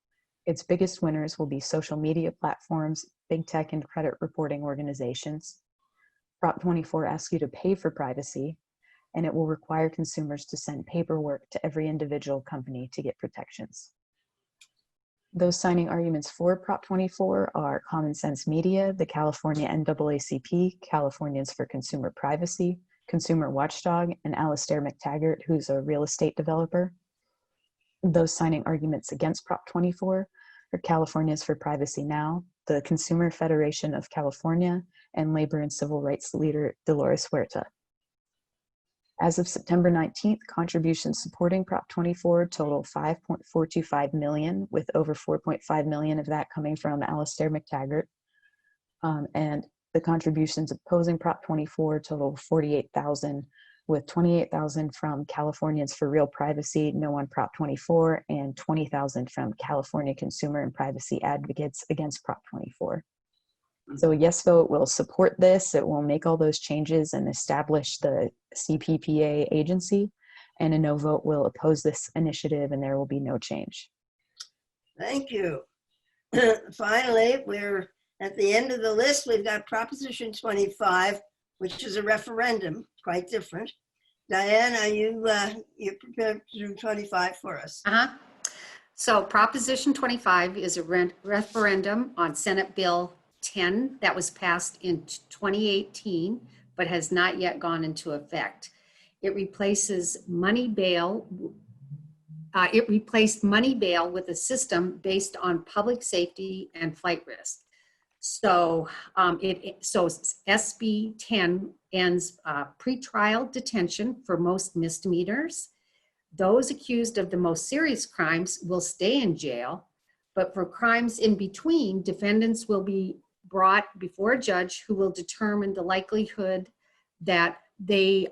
Its biggest winners will be social media platforms, big tech, and credit reporting organizations. Prop 24 asks you to pay for privacy, and it will require consumers to send paperwork to every individual company to get protections. Those signing arguments for Prop 24 are Common Sense Media, the California NAACP, Californians for Consumer Privacy, Consumer Watchdog, and Alastair McTaggart, who's a real estate developer. Those signing arguments against Prop 24 are Californians for Privacy Now, the Consumer Federation of California, and labor and civil rights leader Dolores Huerta. As of September 19th, contributions supporting Prop 24 total $5.425 million, with over $4.5 million of that coming from Alastair McTaggart. And the contributions opposing Prop 24 total 48,000, with 28,000 from Californians for Real Privacy, No on Prop 24, and 20,000 from California Consumer and Privacy Advocates against Prop 24. So a yes vote will support this. It will make all those changes and establish the CPPA agency, and a no vote will oppose this initiative, and there will be no change. Thank you. Finally, we're at the end of the list. We've got Proposition 25, which is a referendum, quite different. Diane, are you prepared to do 25 for us? So Proposition 25 is a referendum on Senate Bill 10 that was passed in 2018, but has not yet gone into effect. It replaces money bail. It replaced money bail with a system based on public safety and flight risk. So SB 10 ends pretrial detention for most misdemeanors. Those accused of the most serious crimes will stay in jail, but for crimes in between, defendants will be brought before a judge who will determine the likelihood that they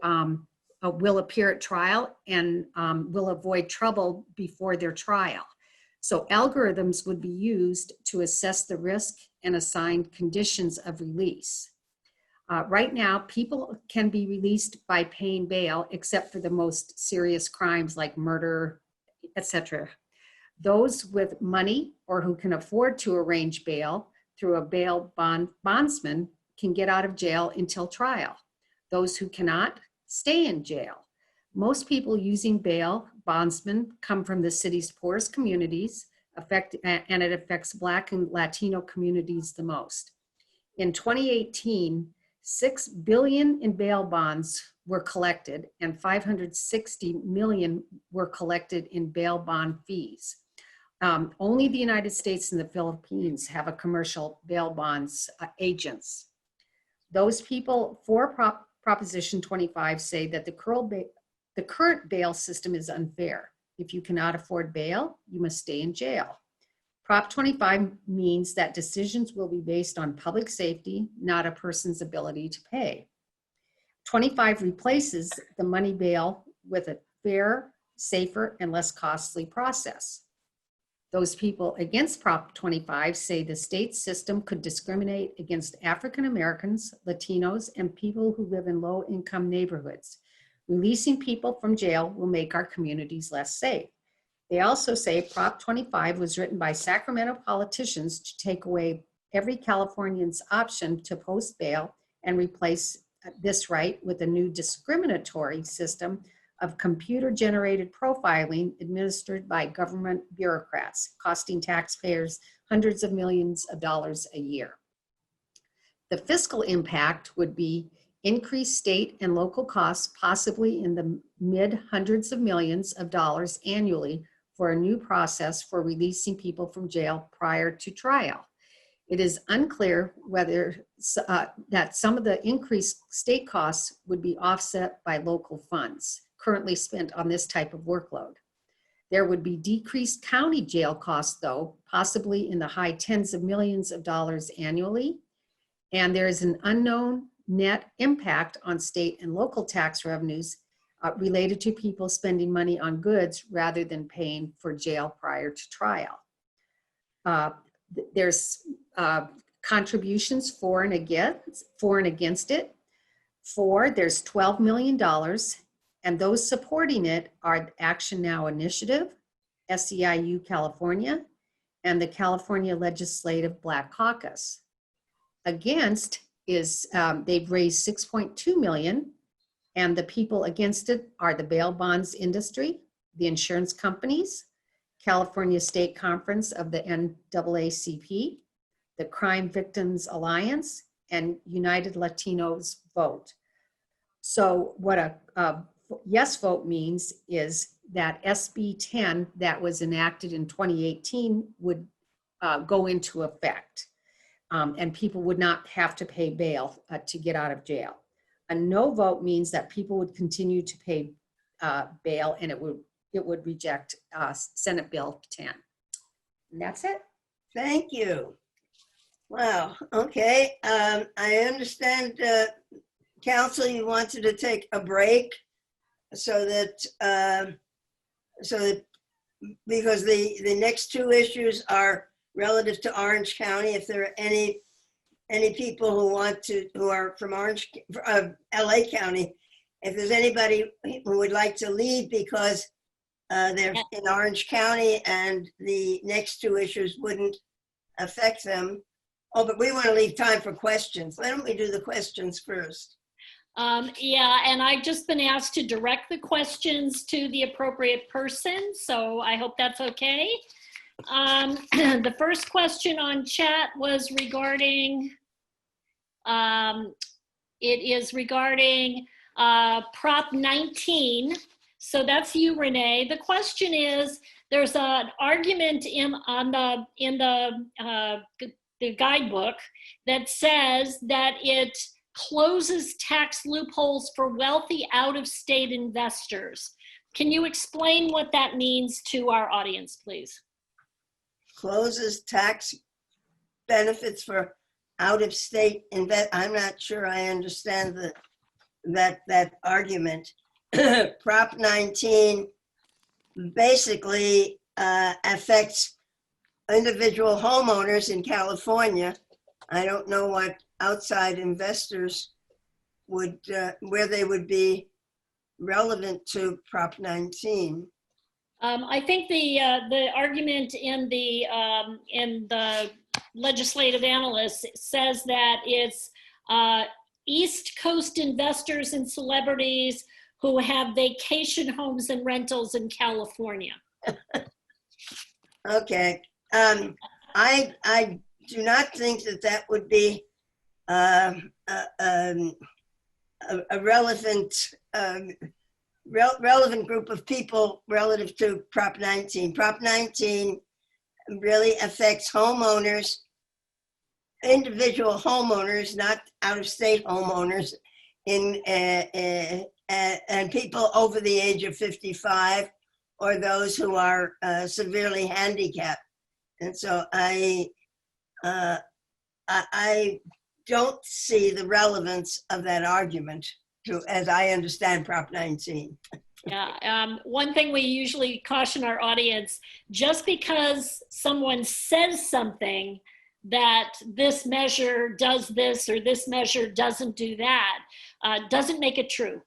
will appear at trial and will avoid trouble before their trial. So algorithms would be used to assess the risk and assign conditions of release. Right now, people can be released by paying bail, except for the most serious crimes like murder, etc. Those with money or who can afford to arrange bail through a bail bondsman can get out of jail until trial. Those who cannot stay in jail. Most people using bail bondsmen come from the city's poorest communities, and it affects Black and Latino communities the most. In 2018, $6 billion in bail bonds were collected and $560 million were collected in bail bond fees. Only the United States and the Philippines have a commercial bail bonds agents. Those people for Proposition 25 say that the current bail system is unfair. If you cannot afford bail, you must stay in jail. Prop 25 means that decisions will be based on public safety, not a person's ability to pay. 25 replaces the money bail with a fair, safer, and less costly process. Those people against Prop 25 say the state system could discriminate against African Americans, Latinos, and people who live in low-income neighborhoods. Releasing people from jail will make our communities less safe. They also say Prop 25 was written by Sacramento politicians to take away every Californian's option to post bail and replace this right with a new discriminatory system of computer-generated profiling administered by government bureaucrats, costing taxpayers hundreds of millions of dollars a year. The fiscal impact would be increased state and local costs, possibly in the mid hundreds of millions of dollars annually for a new process for releasing people from jail prior to trial. It is unclear whether that some of the increased state costs would be offset by local funds currently spent on this type of workload. There would be decreased county jail costs, though, possibly in the high tens of millions of dollars annually. And there is an unknown net impact on state and local tax revenues related to people spending money on goods rather than paying for jail prior to trial. There's contributions for and against it. There's $12 million, and those supporting it are Action Now Initiative, SEIU California, and the California Legislative Black Caucus. Against is they've raised $6.2 million, and the people against it are the bail bonds industry, the insurance companies, California State Conference of the NAACP, the Crime Victims Alliance, and United Latinos Vote. So what a yes vote means is that SB 10 that was enacted in 2018 would go into effect. and people would not have to pay bail to get out of jail. A no vote means that people would continue to pay bail, and it would reject Senate Bill 10. And that's it. Thank you. Wow, okay. I understand, Council, you wanted to take a break so that because the next two issues are relative to Orange County. If there are any people who are from LA County, if there's anybody who would like to leave because they're in Orange County and the next two issues wouldn't affect them. Oh, but we want to leave time for questions. Why don't we do the questions first? Yeah, and I've just been asked to direct the questions to the appropriate person, so I hope that's okay. The first question on chat was regarding, it is regarding Prop 19. So that's you, Renee. The question is, there's an argument in the guidebook that says that it closes tax loopholes for wealthy out-of-state investors. Can you explain what that means to our audience, please? Closes tax benefits for out-of-state invest. I'm not sure I understand that argument. Prop 19 basically affects individual homeowners in California. I don't know what outside investors would, where they would be relevant to Prop 19. I think the argument in the legislative analyst says that it's East Coast investors and celebrities who have vacation homes and rentals in California. Okay. I do not think that would be a relevant relevant group of people relative to Prop 19. Prop 19 really affects homeowners, individual homeowners, not out-of-state homeowners, and people over the age of 55 or those who are severely handicapped. And so I don't see the relevance of that argument as I understand Prop 19. Yeah, one thing we usually caution our audience, just because someone says something that this measure does this or this measure doesn't do that, doesn't make it true.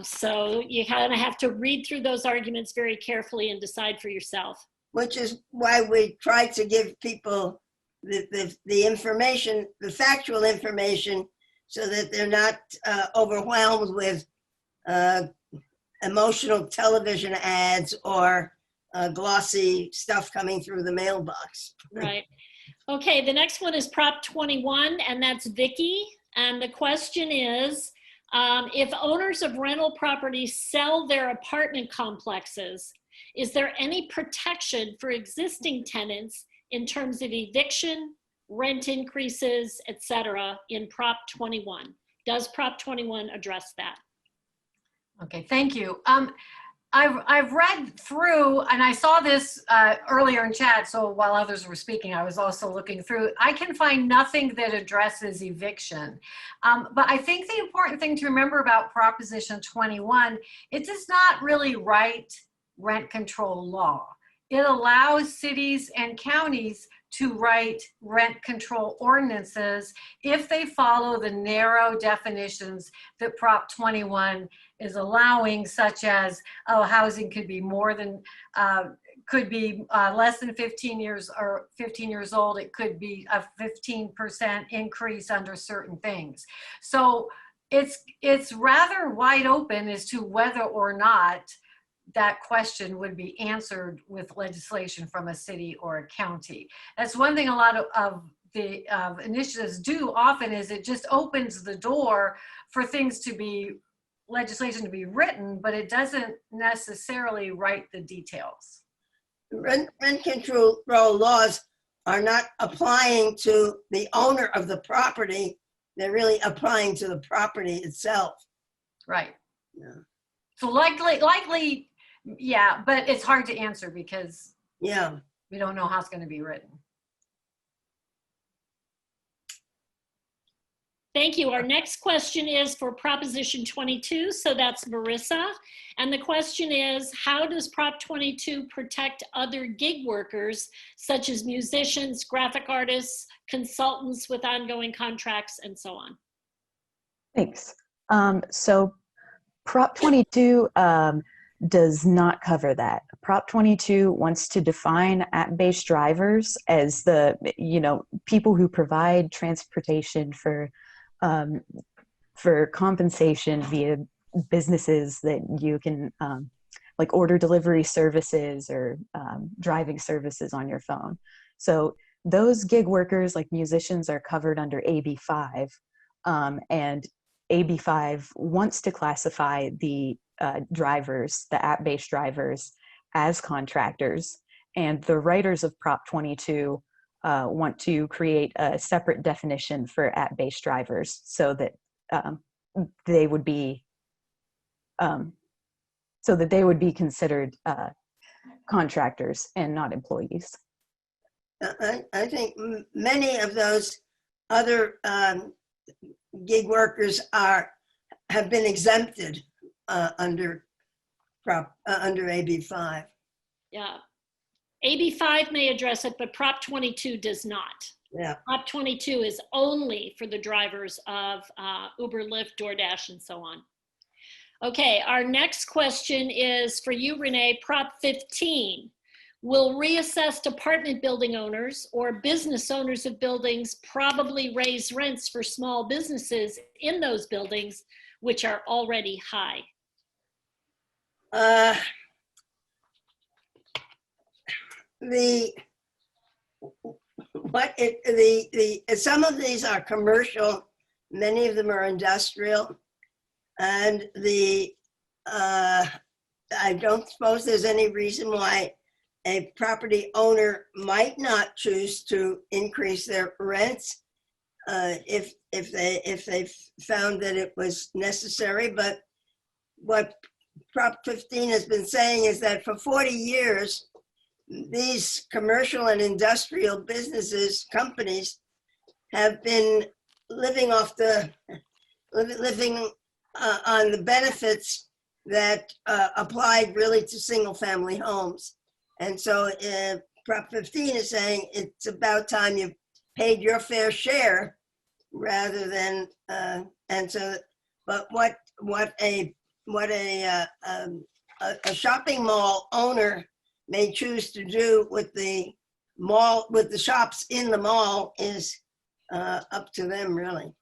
So you kind of have to read through those arguments very carefully and decide for yourself. Which is why we try to give people the information, the factual information, so that they're not overwhelmed with emotional television ads or glossy stuff coming through the mailbox. Right. Okay, the next one is Prop 21, and that's Vicky. And the question is, if owners of rental properties sell their apartment complexes, is there any protection for existing tenants in terms of eviction, rent increases, etc. in Prop 21? Does Prop 21 address that? Okay, thank you. I've read through, and I saw this earlier in chat, so while others were speaking, I was also looking through. I can find nothing that addresses eviction. But I think the important thing to remember about Proposition 21, it does not really write rent control law. It allows cities and counties to write rent control ordinances if they follow the narrow definitions that Prop 21 is allowing, such as, oh, housing could be more than, could be less than 15 years or 15 years old. It could be a 15% increase under certain things. So it's rather wide open as to whether or not that question would be answered with legislation from a city or a county. That's one thing a lot of the initiatives do often, is it just opens the door for things to be, legislation to be written, but it doesn't necessarily write the details. Rent control laws are not applying to the owner of the property. They're really applying to the property itself. Right. Yeah. So likely, yeah, but it's hard to answer because Yeah. we don't know how it's going to be written. Thank you. Our next question is for Proposition 22, so that's Marissa. And the question is, how does Prop 22 protect other gig workers, such as musicians, graphic artists, consultants with ongoing contracts, and so on? Thanks. So Prop 22 does not cover that. Prop 22 wants to define app-based drivers as the, people who provide transportation for compensation via businesses that you can, like order delivery services or driving services on your phone. So those gig workers, like musicians, are covered under AB5, and AB5 wants to classify the drivers, the app-based drivers, as contractors. And the writers of Prop 22 want to create a separate definition for app-based drivers so that they would be considered contractors and not employees. I think many of those other gig workers have been exempted under AB5. Yeah. AB5 may address it, but Prop 22 does not. Yeah. Prop 22 is only for the drivers of Uber, Lyft, DoorDash, and so on. Okay, our next question is for you, Renee. Prop 15 will reassessed apartment building owners or business owners of buildings probably raise rents for small businesses in those buildings, which are already high. Some of these are commercial, many of them are industrial, and I don't suppose there's any reason why a property owner might not choose to increase their rents if they found that it was necessary. But what Prop 15 has been saying is that for 40 years, these commercial and industrial businesses, companies, have been living on the benefits that applied really to single-family homes. And so Prop 15 is saying it's about time you paid your fair share rather than, but what a shopping mall owner may choose to do with the shops in the mall is up to them, really.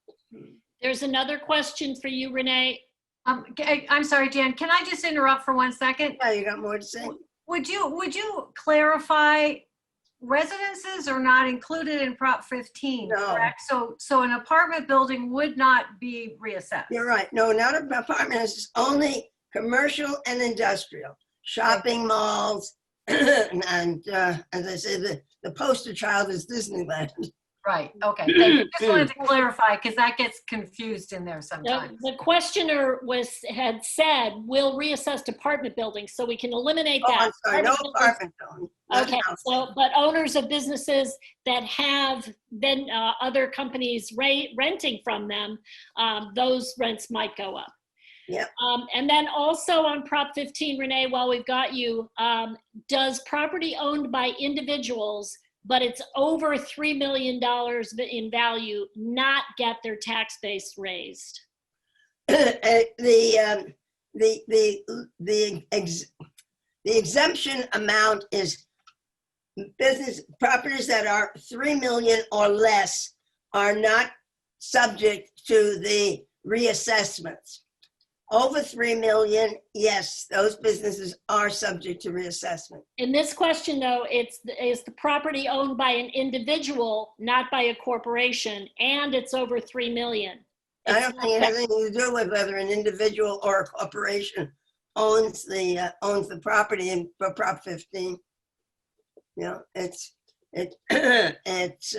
There's another question for you, Renee. I'm sorry, Jan, can I just interrupt for 1 second? Yeah, you got more to say? Would you clarify residences are not included in Prop 15, No. correct? So an apartment building would not be reassessed. You're right. No, not an apartment. It's only commercial and industrial. Shopping malls, and as I say, the poster child is Disneyland. Right, okay. Thank you. Just wanted to clarify because that gets confused in there sometimes. The questioner had said, we'll reassess apartment buildings, so we can eliminate Oh, that. I'm sorry, no apartment building. Okay, so, but owners of businesses that have been other companies renting from them, those rents might go up. Yeah. And then also on Prop 15, Renee, while we've got you, does property owned by individuals, but it's over $3 million in value, not get their tax base raised? The exemption amount is business properties that are 3 million or less are not subject to the reassessments. Over 3 million, yes, those businesses are subject to reassessment. In this question, though, is the property owned by an individual, not by a corporation, and it's over 3 million. I don't think it has anything to do with whether an individual or a corporation owns the property for Prop 15. You know, It, it's,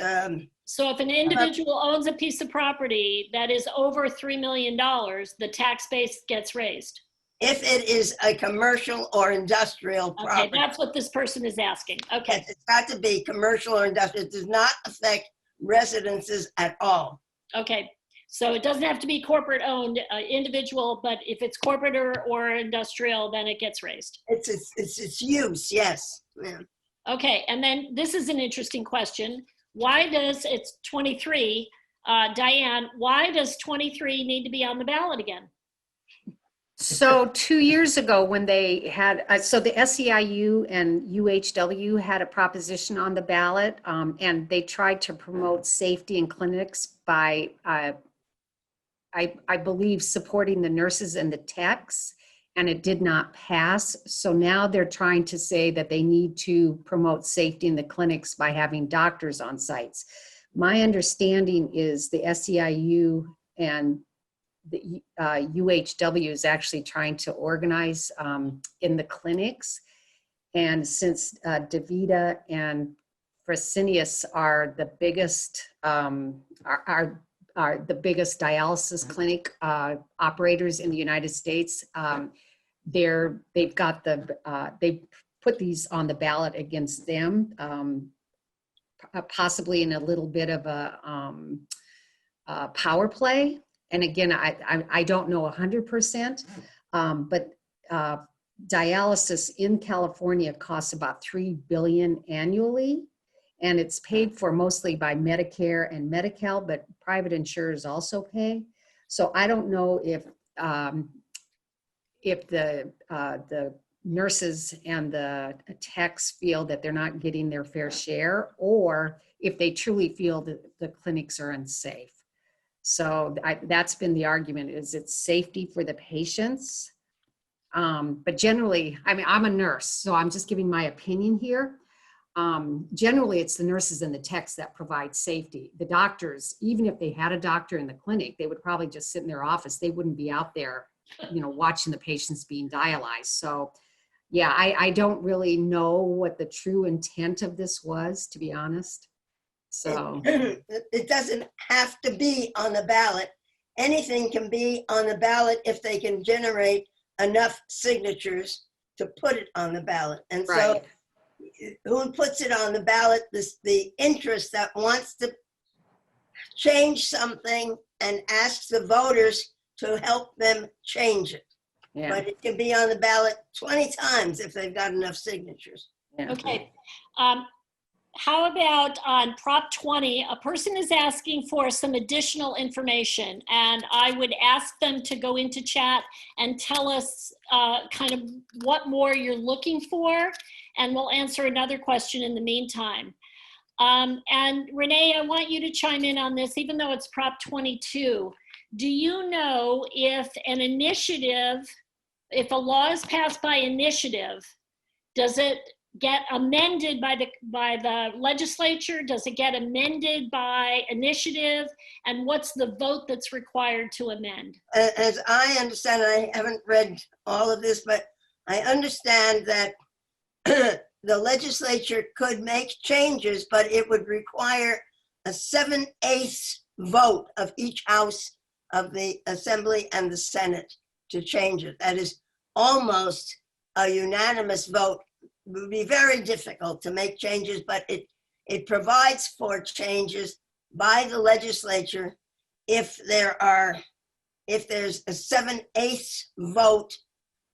So if an individual owns a piece of property that is over $3 million, the tax base gets raised. if it is a commercial or industrial Okay, property. that's what this person is asking. Okay, It's got to be commercial or industrial. It does not affect residences at all. okay. So it doesn't have to be corporate owned, individual, but if it's corporate or industrial, then it gets raised. It's use, yes. Yeah. Okay, and then this is an interesting question. Why does, it's 23, Diane, why does 23 need to be on the ballot again? So 2 years ago when they had, so the SEIU and UHW had a proposition on the ballot, and they tried to promote safety in clinics by, I believe, supporting the nurses and the techs, and it did not pass. So now they're trying to say that they need to promote safety in the clinics by having doctors on sites. My understanding is the SEIU and the UHW is actually trying to organize in the clinics. And since DaVita and Fresenius are the biggest are the biggest dialysis clinic operators in the United States, they've got they put these on the ballot against them, possibly in a little bit of a power play. And again, I don't know 100%, but dialysis in California costs about $3 billion annually, and it's paid for mostly by Medicare and Medi-Cal, but private insurers also pay. So I don't know if the nurses and the techs feel that they're not getting their fair share, or if they truly feel that the clinics are unsafe. So that's been the argument, is it's safety for the patients. But generally, I mean, I'm a nurse, so I'm just giving my opinion here. Generally, it's the nurses and the techs that provide safety. The doctors, even if they had a doctor in the clinic, they would probably just sit in their office. They wouldn't be out there, watching the patients being dialyzed. So yeah, I don't really know what the true intent of this was, to be honest. So it doesn't have to be on the ballot. Anything can be on the ballot if they can generate enough signatures to put it on the ballot. And so right. Who puts it on the ballot? The interest that wants to change something and asks the voters to help them change it. Yeah. But it can be on the ballot 20 times if they've got enough signatures. Yeah. Okay. How about on Prop 20, a person is asking for some additional information, and I would ask them to go into chat and tell us kind of what more you're looking for, and we'll answer another question in the meantime. And Renee, I want you to chime in on this, even though it's Prop 22. Do you know if an initiative, if a law is passed by initiative, does it get amended by the legislature? Does it get amended by initiative? And what's the vote that's required to amend? As I understand, I haven't read all of this, but I understand that the legislature could make changes, but it would require a 7/8 vote of each house of the Assembly and the Senate to change it. That is almost a unanimous vote. It would be very difficult to make changes, but it provides for changes by the legislature if there's a 7/8 vote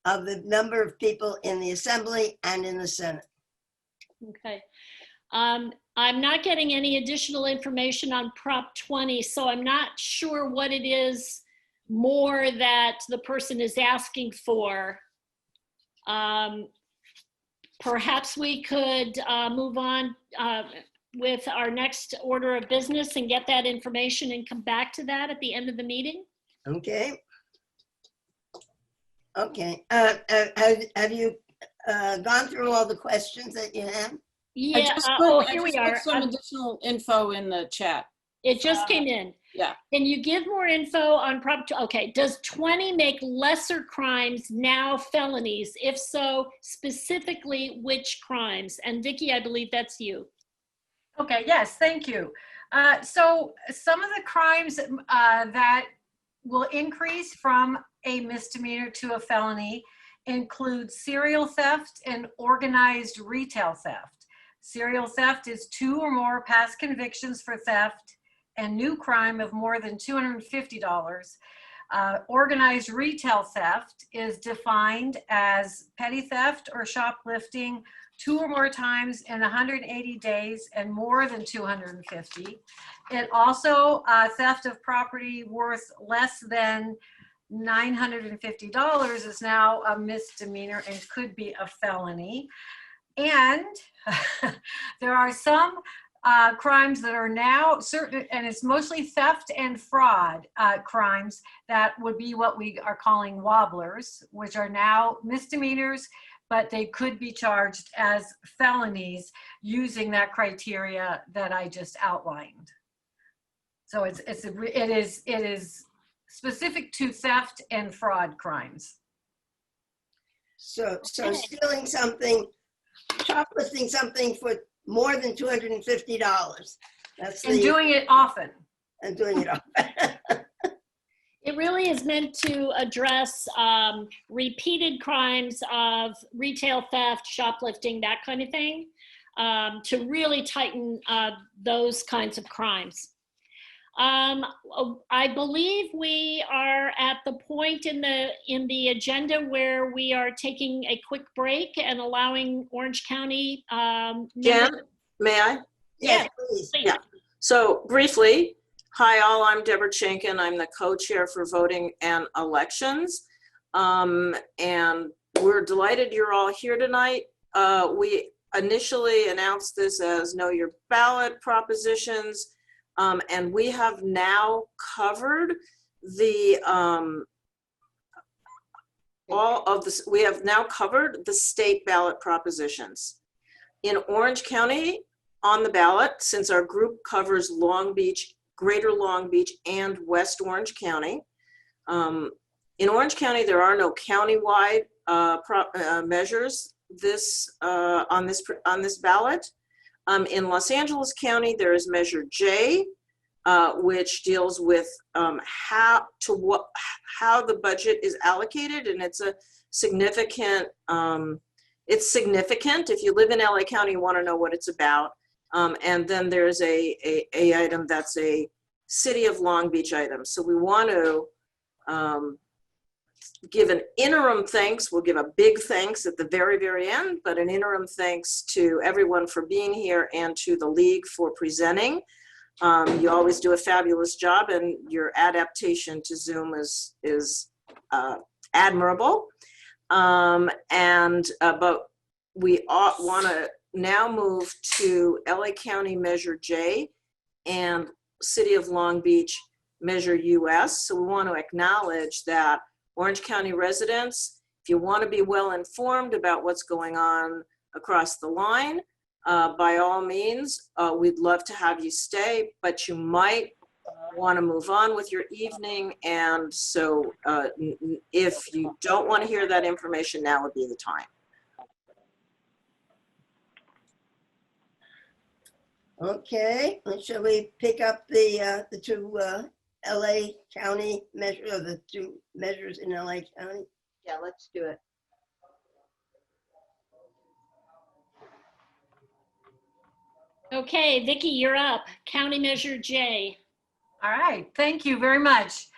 of the number of people in the Assembly and in the Senate. Okay. I'm not getting any additional information on Prop 20, so I'm not sure what it is more that the person is asking for. Perhaps we could move on with our next order of business and get that information and come back to that at the end of the meeting. Okay. Okay. Have you gone through all the questions that you have? Yeah. Here we are. Put some additional info in the chat. It just came in. Yeah. Can you give more info on Prop? Okay. Does 20 make lesser crimes now felonies? If so, specifically which crimes? And Vicki, I believe that's you. Okay, yes, thank you. So some of the crimes that will increase from a misdemeanor to a felony include serial theft and organized retail theft. Serial theft is 2 or more past convictions for theft and new crime of more than $250. Organized retail theft is defined as petty theft or shoplifting 2 or more times in 180 days and more than 250. It also, theft of property worth less than $950 is now a misdemeanor and could be a felony. And there are some crimes that are now certain, and it's mostly theft and fraud crimes that would be what we are calling wobblers, which are now misdemeanors, but they could be charged as felonies using that criteria that I just outlined. So it is specific to theft and fraud crimes. So stealing something, shoplifting something for more than $250. That's And doing it often. And doing it often. It really is meant to address repeated crimes of retail theft, shoplifting, that kind of thing, to really tighten those kinds of crimes. I believe we are at the point in the agenda where we are taking a quick break and allowing Orange County. Jan, may I? Yes, please. Yeah. So briefly, hi all, I'm Deborah Chinkin. I'm the co-chair for voting and elections. And we're delighted you're all here tonight. We initially announced this as Know Your Ballot propositions. And we have now covered the we have now covered the state ballot propositions. In Orange County on the ballot, since our group covers Long Beach, Greater Long Beach, and West Orange County. In Orange County, there are no countywide measures on this ballot. In Los Angeles County, there is Measure J, which deals with how the budget is allocated, and it's a significant. It's significant. If you live in LA County, you want to know what it's about. And then there's a item that's a City of Long Beach item. So we want to give an interim thanks. We'll give a big thanks at the very, very end, but an interim thanks to everyone for being here and to the League for presenting. You always do a fabulous job, and your adaptation to Zoom is admirable. But we want to now move to LA County Measure J and City of Long Beach Measure US. So we want to acknowledge that Orange County residents, if you want to be well informed about what's going on across the line, by all means, we'd love to have you stay, but you might want to move on with your evening. And so if you don't want to hear that information, now would be the time. Okay, shall we pick up the two LA County measures, or the two measures in LA County? Yeah, let's do it. Okay, Vicki, you're up. County Measure J. All right, thank you very much.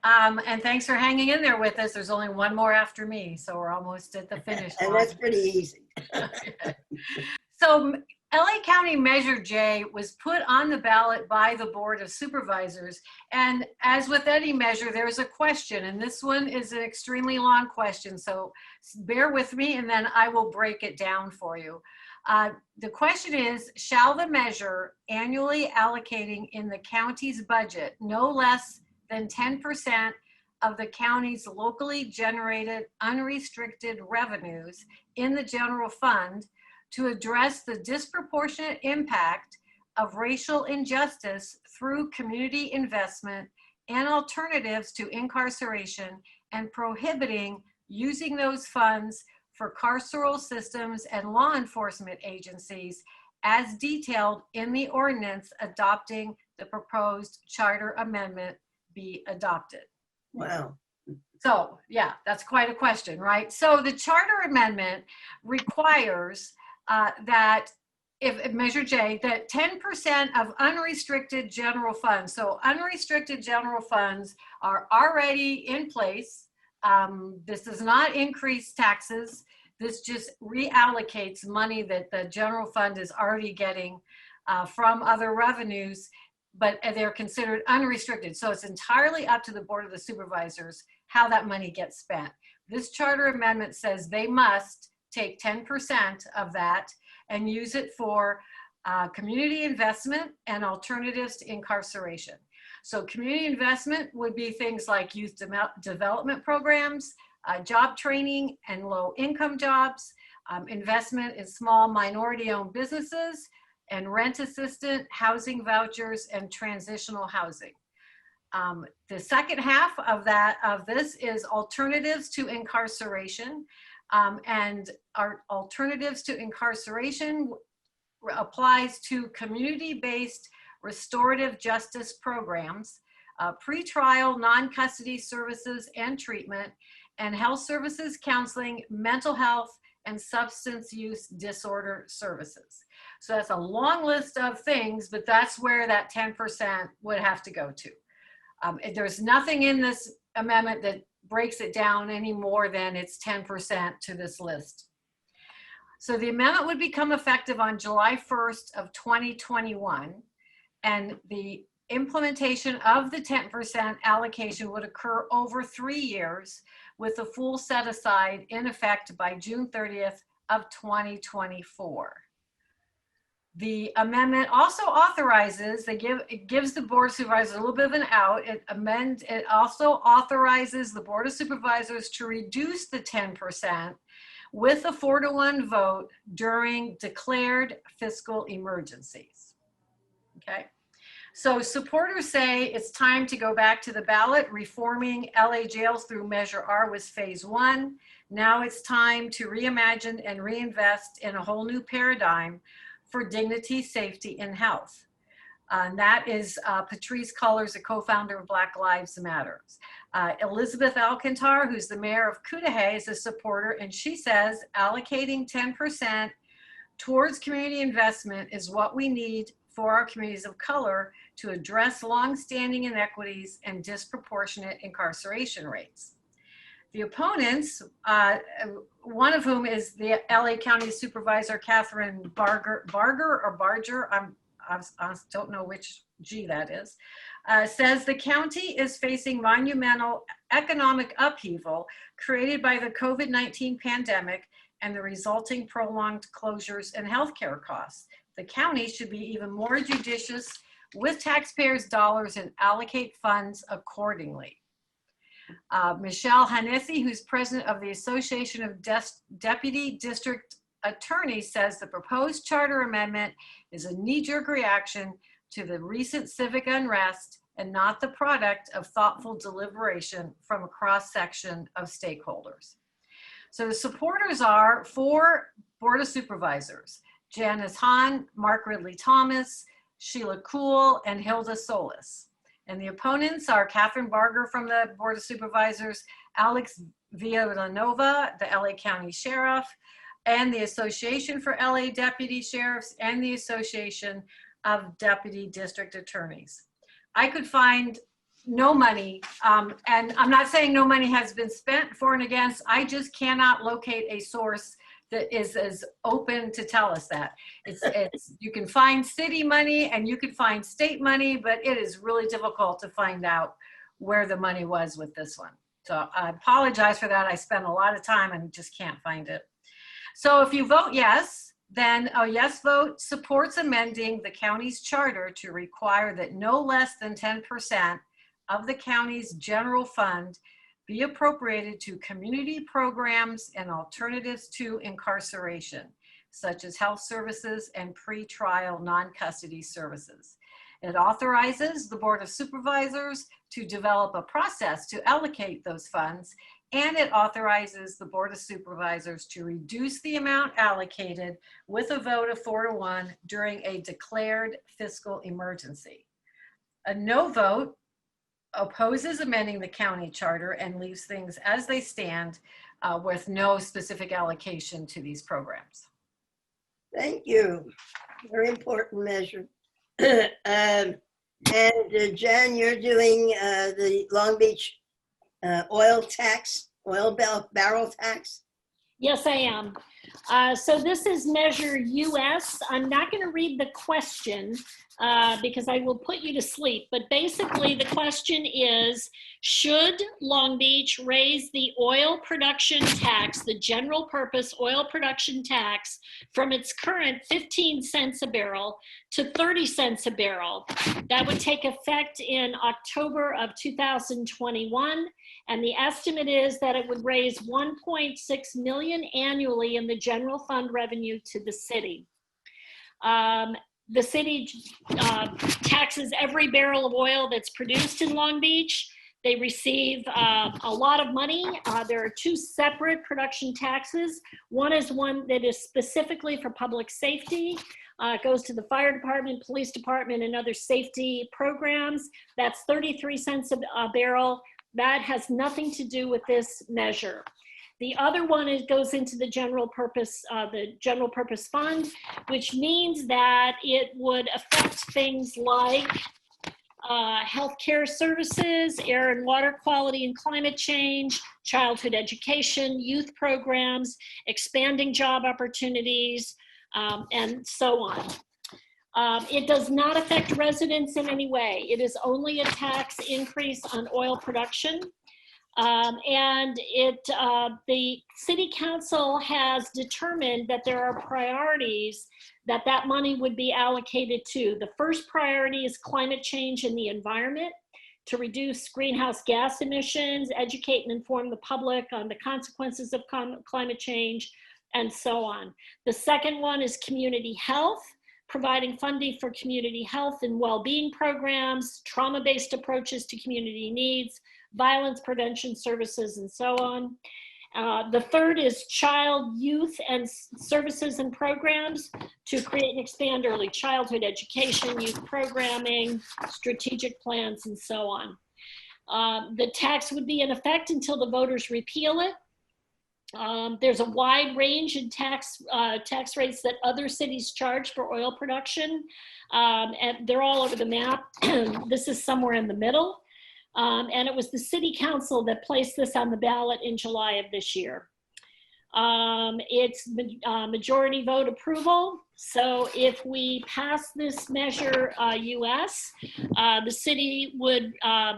And thanks for hanging in there with us. There's only one more after me, so we're almost at the finish line. And that's pretty easy. So LA County Measure J was put on the ballot by the Board of Supervisors. And as with any measure, there's a question, and this one is an extremely long question. So bear with me, and then I will break it down for you. The question is, shall the measure annually allocating in the county's budget no less than 10% of the county's locally generated unrestricted revenues in the general fund to address the disproportionate impact of racial injustice through community investment and alternatives to incarceration, and prohibiting using those funds for carceral systems and law enforcement agencies as detailed in the ordinance adopting the proposed charter amendment be adopted. Wow. So yeah, that's quite a question, right? So the charter amendment requires that if Measure J, that 10% of unrestricted general funds, so unrestricted general funds are already in place. This does not increase taxes. This just reallocates money that the general fund is already getting from other revenues, but they're considered unrestricted. So it's entirely up to the Board of the Supervisors how that money gets spent. This charter amendment says they must take 10% of that and use it for community investment and alternatives to incarceration. So community investment would be things like youth development programs, job training and low income jobs, investment in small minority owned businesses, and rent assistant, housing vouchers, and transitional housing. The second half of this is alternatives to incarceration. And our alternatives to incarceration applies to community-based restorative justice programs, pretrial non-custody services and treatment, and health services, counseling, mental health, and substance use disorder services. So that's a long list of things, but that's where that 10% would have to go to. There's nothing in this amendment that breaks it down any more than it's 10% to this list. So the amendment would become effective on July 1st of 2021, and the implementation of the 10% allocation would occur over 3 years with a full set aside in effect by June 30th of 2024. The amendment also authorizes, it gives the Board of Supervisors a little bit of an out. It also authorizes the Board of Supervisors to reduce the 10% with a 4-to-1 vote during declared fiscal emergencies. Okay. So supporters say it's time to go back to the ballot. Reforming LA jails through Measure R was phase 1. Now it's time to reimagine and reinvest in a whole new paradigm for dignity, safety, and health. And that is Patrice Cullors, a co-founder of Black Lives Matter. Elizabeth Alcantar, who's the mayor of Cudahy, is a supporter, and she says allocating 10% towards community investment is what we need for our communities of color to address longstanding inequities and disproportionate incarceration rates. The opponents, one of whom is the LA County Supervisor Catherine Barger, I don't know which G that is, says the county is facing monumental economic upheaval created by the COVID-19 pandemic and the resulting prolonged closures and healthcare costs. The county should be even more judicious with taxpayers' dollars and allocate funds accordingly. Michelle Hannessy, who's president of the Association of Deputy District Attorneys, says the proposed charter amendment is a knee-jerk reaction to the recent civic unrest and not the product of thoughtful deliberation from a cross-section of stakeholders. So the supporters are 4 Board of Supervisors: Janice Hahn, Mark Ridley Thomas, Sheila Kuhl, and Hilda Solis. And the opponents are Catherine Barger from the Board of Supervisors, Alex Villanova, the LA County Sheriff, and the Association for LA Deputy Sheriffs, and the Association of Deputy District Attorneys. I could find no money, and I'm not saying no money has been spent for and against, I just cannot locate a source that is as open to tell us that. You can find city money and you can find state money, but it is really difficult to find out where the money was with this one. So I apologize for that. I spent a lot of time and just can't find it. So if you vote yes, then a yes vote supports amending the county's charter to require that no less than 10% of the county's general fund be appropriated to community programs and alternatives to incarceration, such as health services and pretrial non-custody services. It authorizes the Board of Supervisors to develop a process to allocate those funds and it authorizes the Board of Supervisors to reduce the amount allocated with a vote of 4-1 during a declared fiscal emergency. A no vote opposes amending the county charter and leaves things as they stand with no specific allocation to these programs. Thank you. Very important measure. And Jan, you're doing the Long Beach oil barrel tax? Yes, I am. So this is Measure US. I'm not going to read the question because I will put you to sleep. But basically, the question is, should Long Beach raise the oil production tax, the general purpose oil production tax, from its current 15 cents a barrel to 30 cents a barrel? That would take effect in October of 2021. And the estimate is that it would raise 1.6 million annually in the general fund revenue to the city. The city taxes every barrel of oil that's produced in Long Beach. They receive a lot of money. There are two separate production taxes. One is one that is specifically for public safety. It goes to the fire department, police department, and other safety programs. That's 33 cents a barrel. That has nothing to do with this measure. The other one goes into the general purpose fund, which means that it would affect things like healthcare services, air and water quality and climate change, childhood education, youth programs, expanding job opportunities, and so on. It does not affect residents in any way. It is only a tax increase on oil production. And the city council has determined that there are priorities that money would be allocated to. The first priority is climate change in the environment, to reduce greenhouse gas emissions, educate and inform the public on the consequences of climate change, and so on. The second one is community health, providing funding for community health and well-being programs, trauma-based approaches to community needs, violence prevention services, and so on. The third is child, youth, and services and programs to create and expand early childhood education, youth programming, strategic plans, and so on. The tax would be in effect until the voters repeal it. There's a wide range in tax rates that other cities charge for oil production, and they're all over the map. This is somewhere in the middle. And it was the city council that placed this on the ballot in July of this year. It's majority vote approval. So if we pass this measure US, the city would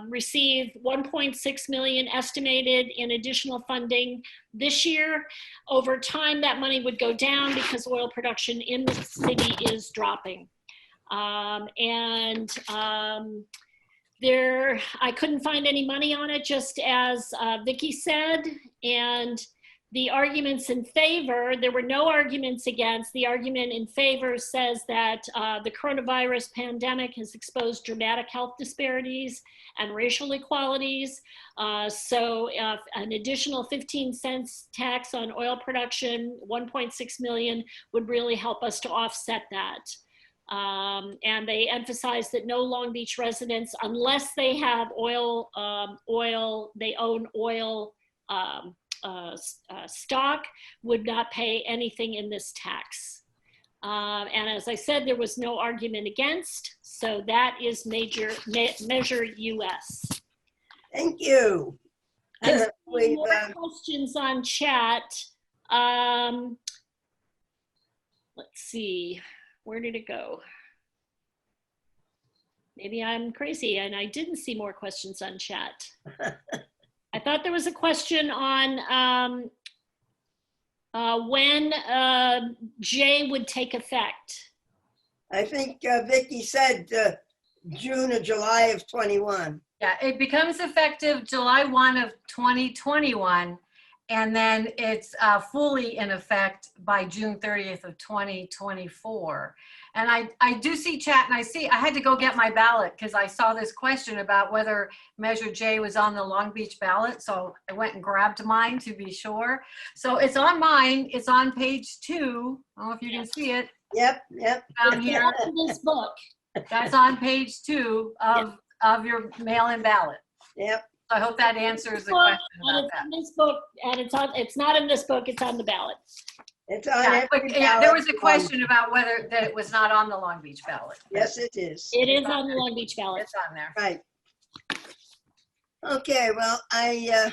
receive 1.6 million estimated in additional funding this year. Over time, that money would go down because oil production in the city is dropping. I couldn't find any money on it, just as Vicki said, and the arguments in favor, there were no arguments against. The argument in favor says that the coronavirus pandemic has exposed dramatic health disparities and racial inequalities. So an additional 15 cents tax on oil production, 1.6 million, would really help us to offset that. And they emphasize that no Long Beach residents, unless they have they own oil stock, would not pay anything in this tax. And as I said, there was no argument against, so that is Measure US. Thank you. And more questions on chat. Let's see. Where did it go? Maybe I'm crazy and I didn't see more questions on chat. I thought there was a question on when J would take effect. I think Vicki said June or July of 21. Yeah, it becomes effective July 1 of 2021. And then it's fully in effect by June 30th of 2024. And I do see chat, and I had to go get my ballot because I saw this question about whether Measure J was on the Long Beach ballot. So I went and grabbed mine to be sure. So it's on mine. It's on page 2. I don't know if you can see it Yep. down here. This book. That's on page 2 of your mail-in ballot. Yep. So I hope that answers the question And about it's that. in this book, and it's not in this book, it's on the ballot. It's on Yeah, every but, yeah, there ballot. was a question about whether that it was not on the Long Beach ballot. Yes, it is. It is on the Long Beach ballot. It's on there. Right. Okay, well, I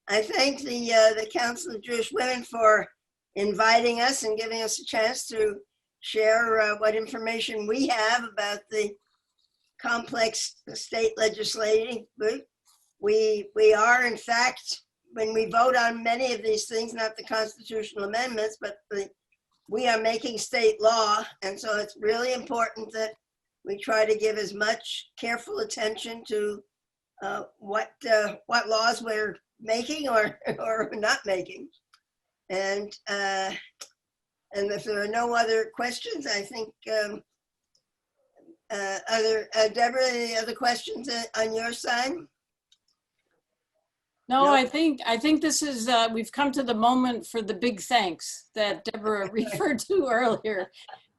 thank the Council of Jewish Women for inviting us and giving us a chance to share what information we have about the complex state legislating. We are, in fact, when we vote on many of these things, not the constitutional amendments, but we are making state law. And so it's really important that we try to give as much careful attention to what laws we're making or not making. And if there are no other questions, I think, Deborah, any other questions on your side? No, No? I think this is, we've come to the moment for the big thanks that Deborah referred to earlier.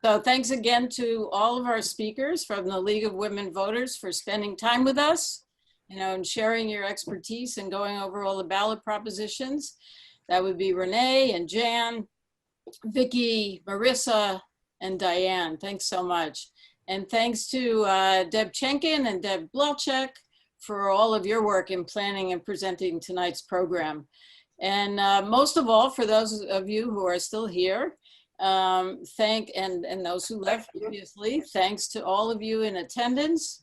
So thanks again to all of our speakers from the League of Women Voters for spending time with us, and sharing your expertise and going over all the ballot propositions. That would be Renee and Jan, Vicky, Marissa, and Diane. Thanks so much. And thanks to Deb Chenkin and Deb Blelchek for all of your work in planning and presenting tonight's program. And most of all, for those of you who are still here, and those who left previously, thanks to all of you in attendance.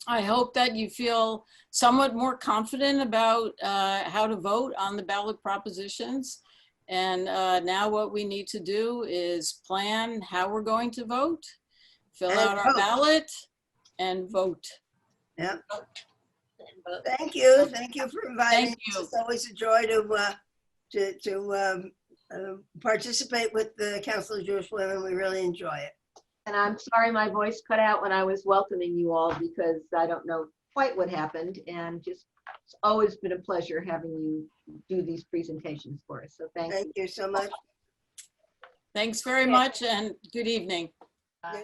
I hope that you feel somewhat more confident about how to vote on the ballot propositions. And now what we need to do is plan how we're going to vote, fill out our ballot, and vote. Yeah. Thank you. Thank you for inviting Thank you. us. It's always a joy to participate with the Council of Jewish Women. We really enjoy it. And I'm sorry my voice cut out when I was welcoming you all because I don't know quite what happened. And just, it's always been a pleasure having you do these presentations for us. So thank you. Thank you so much. Thanks very much and good evening.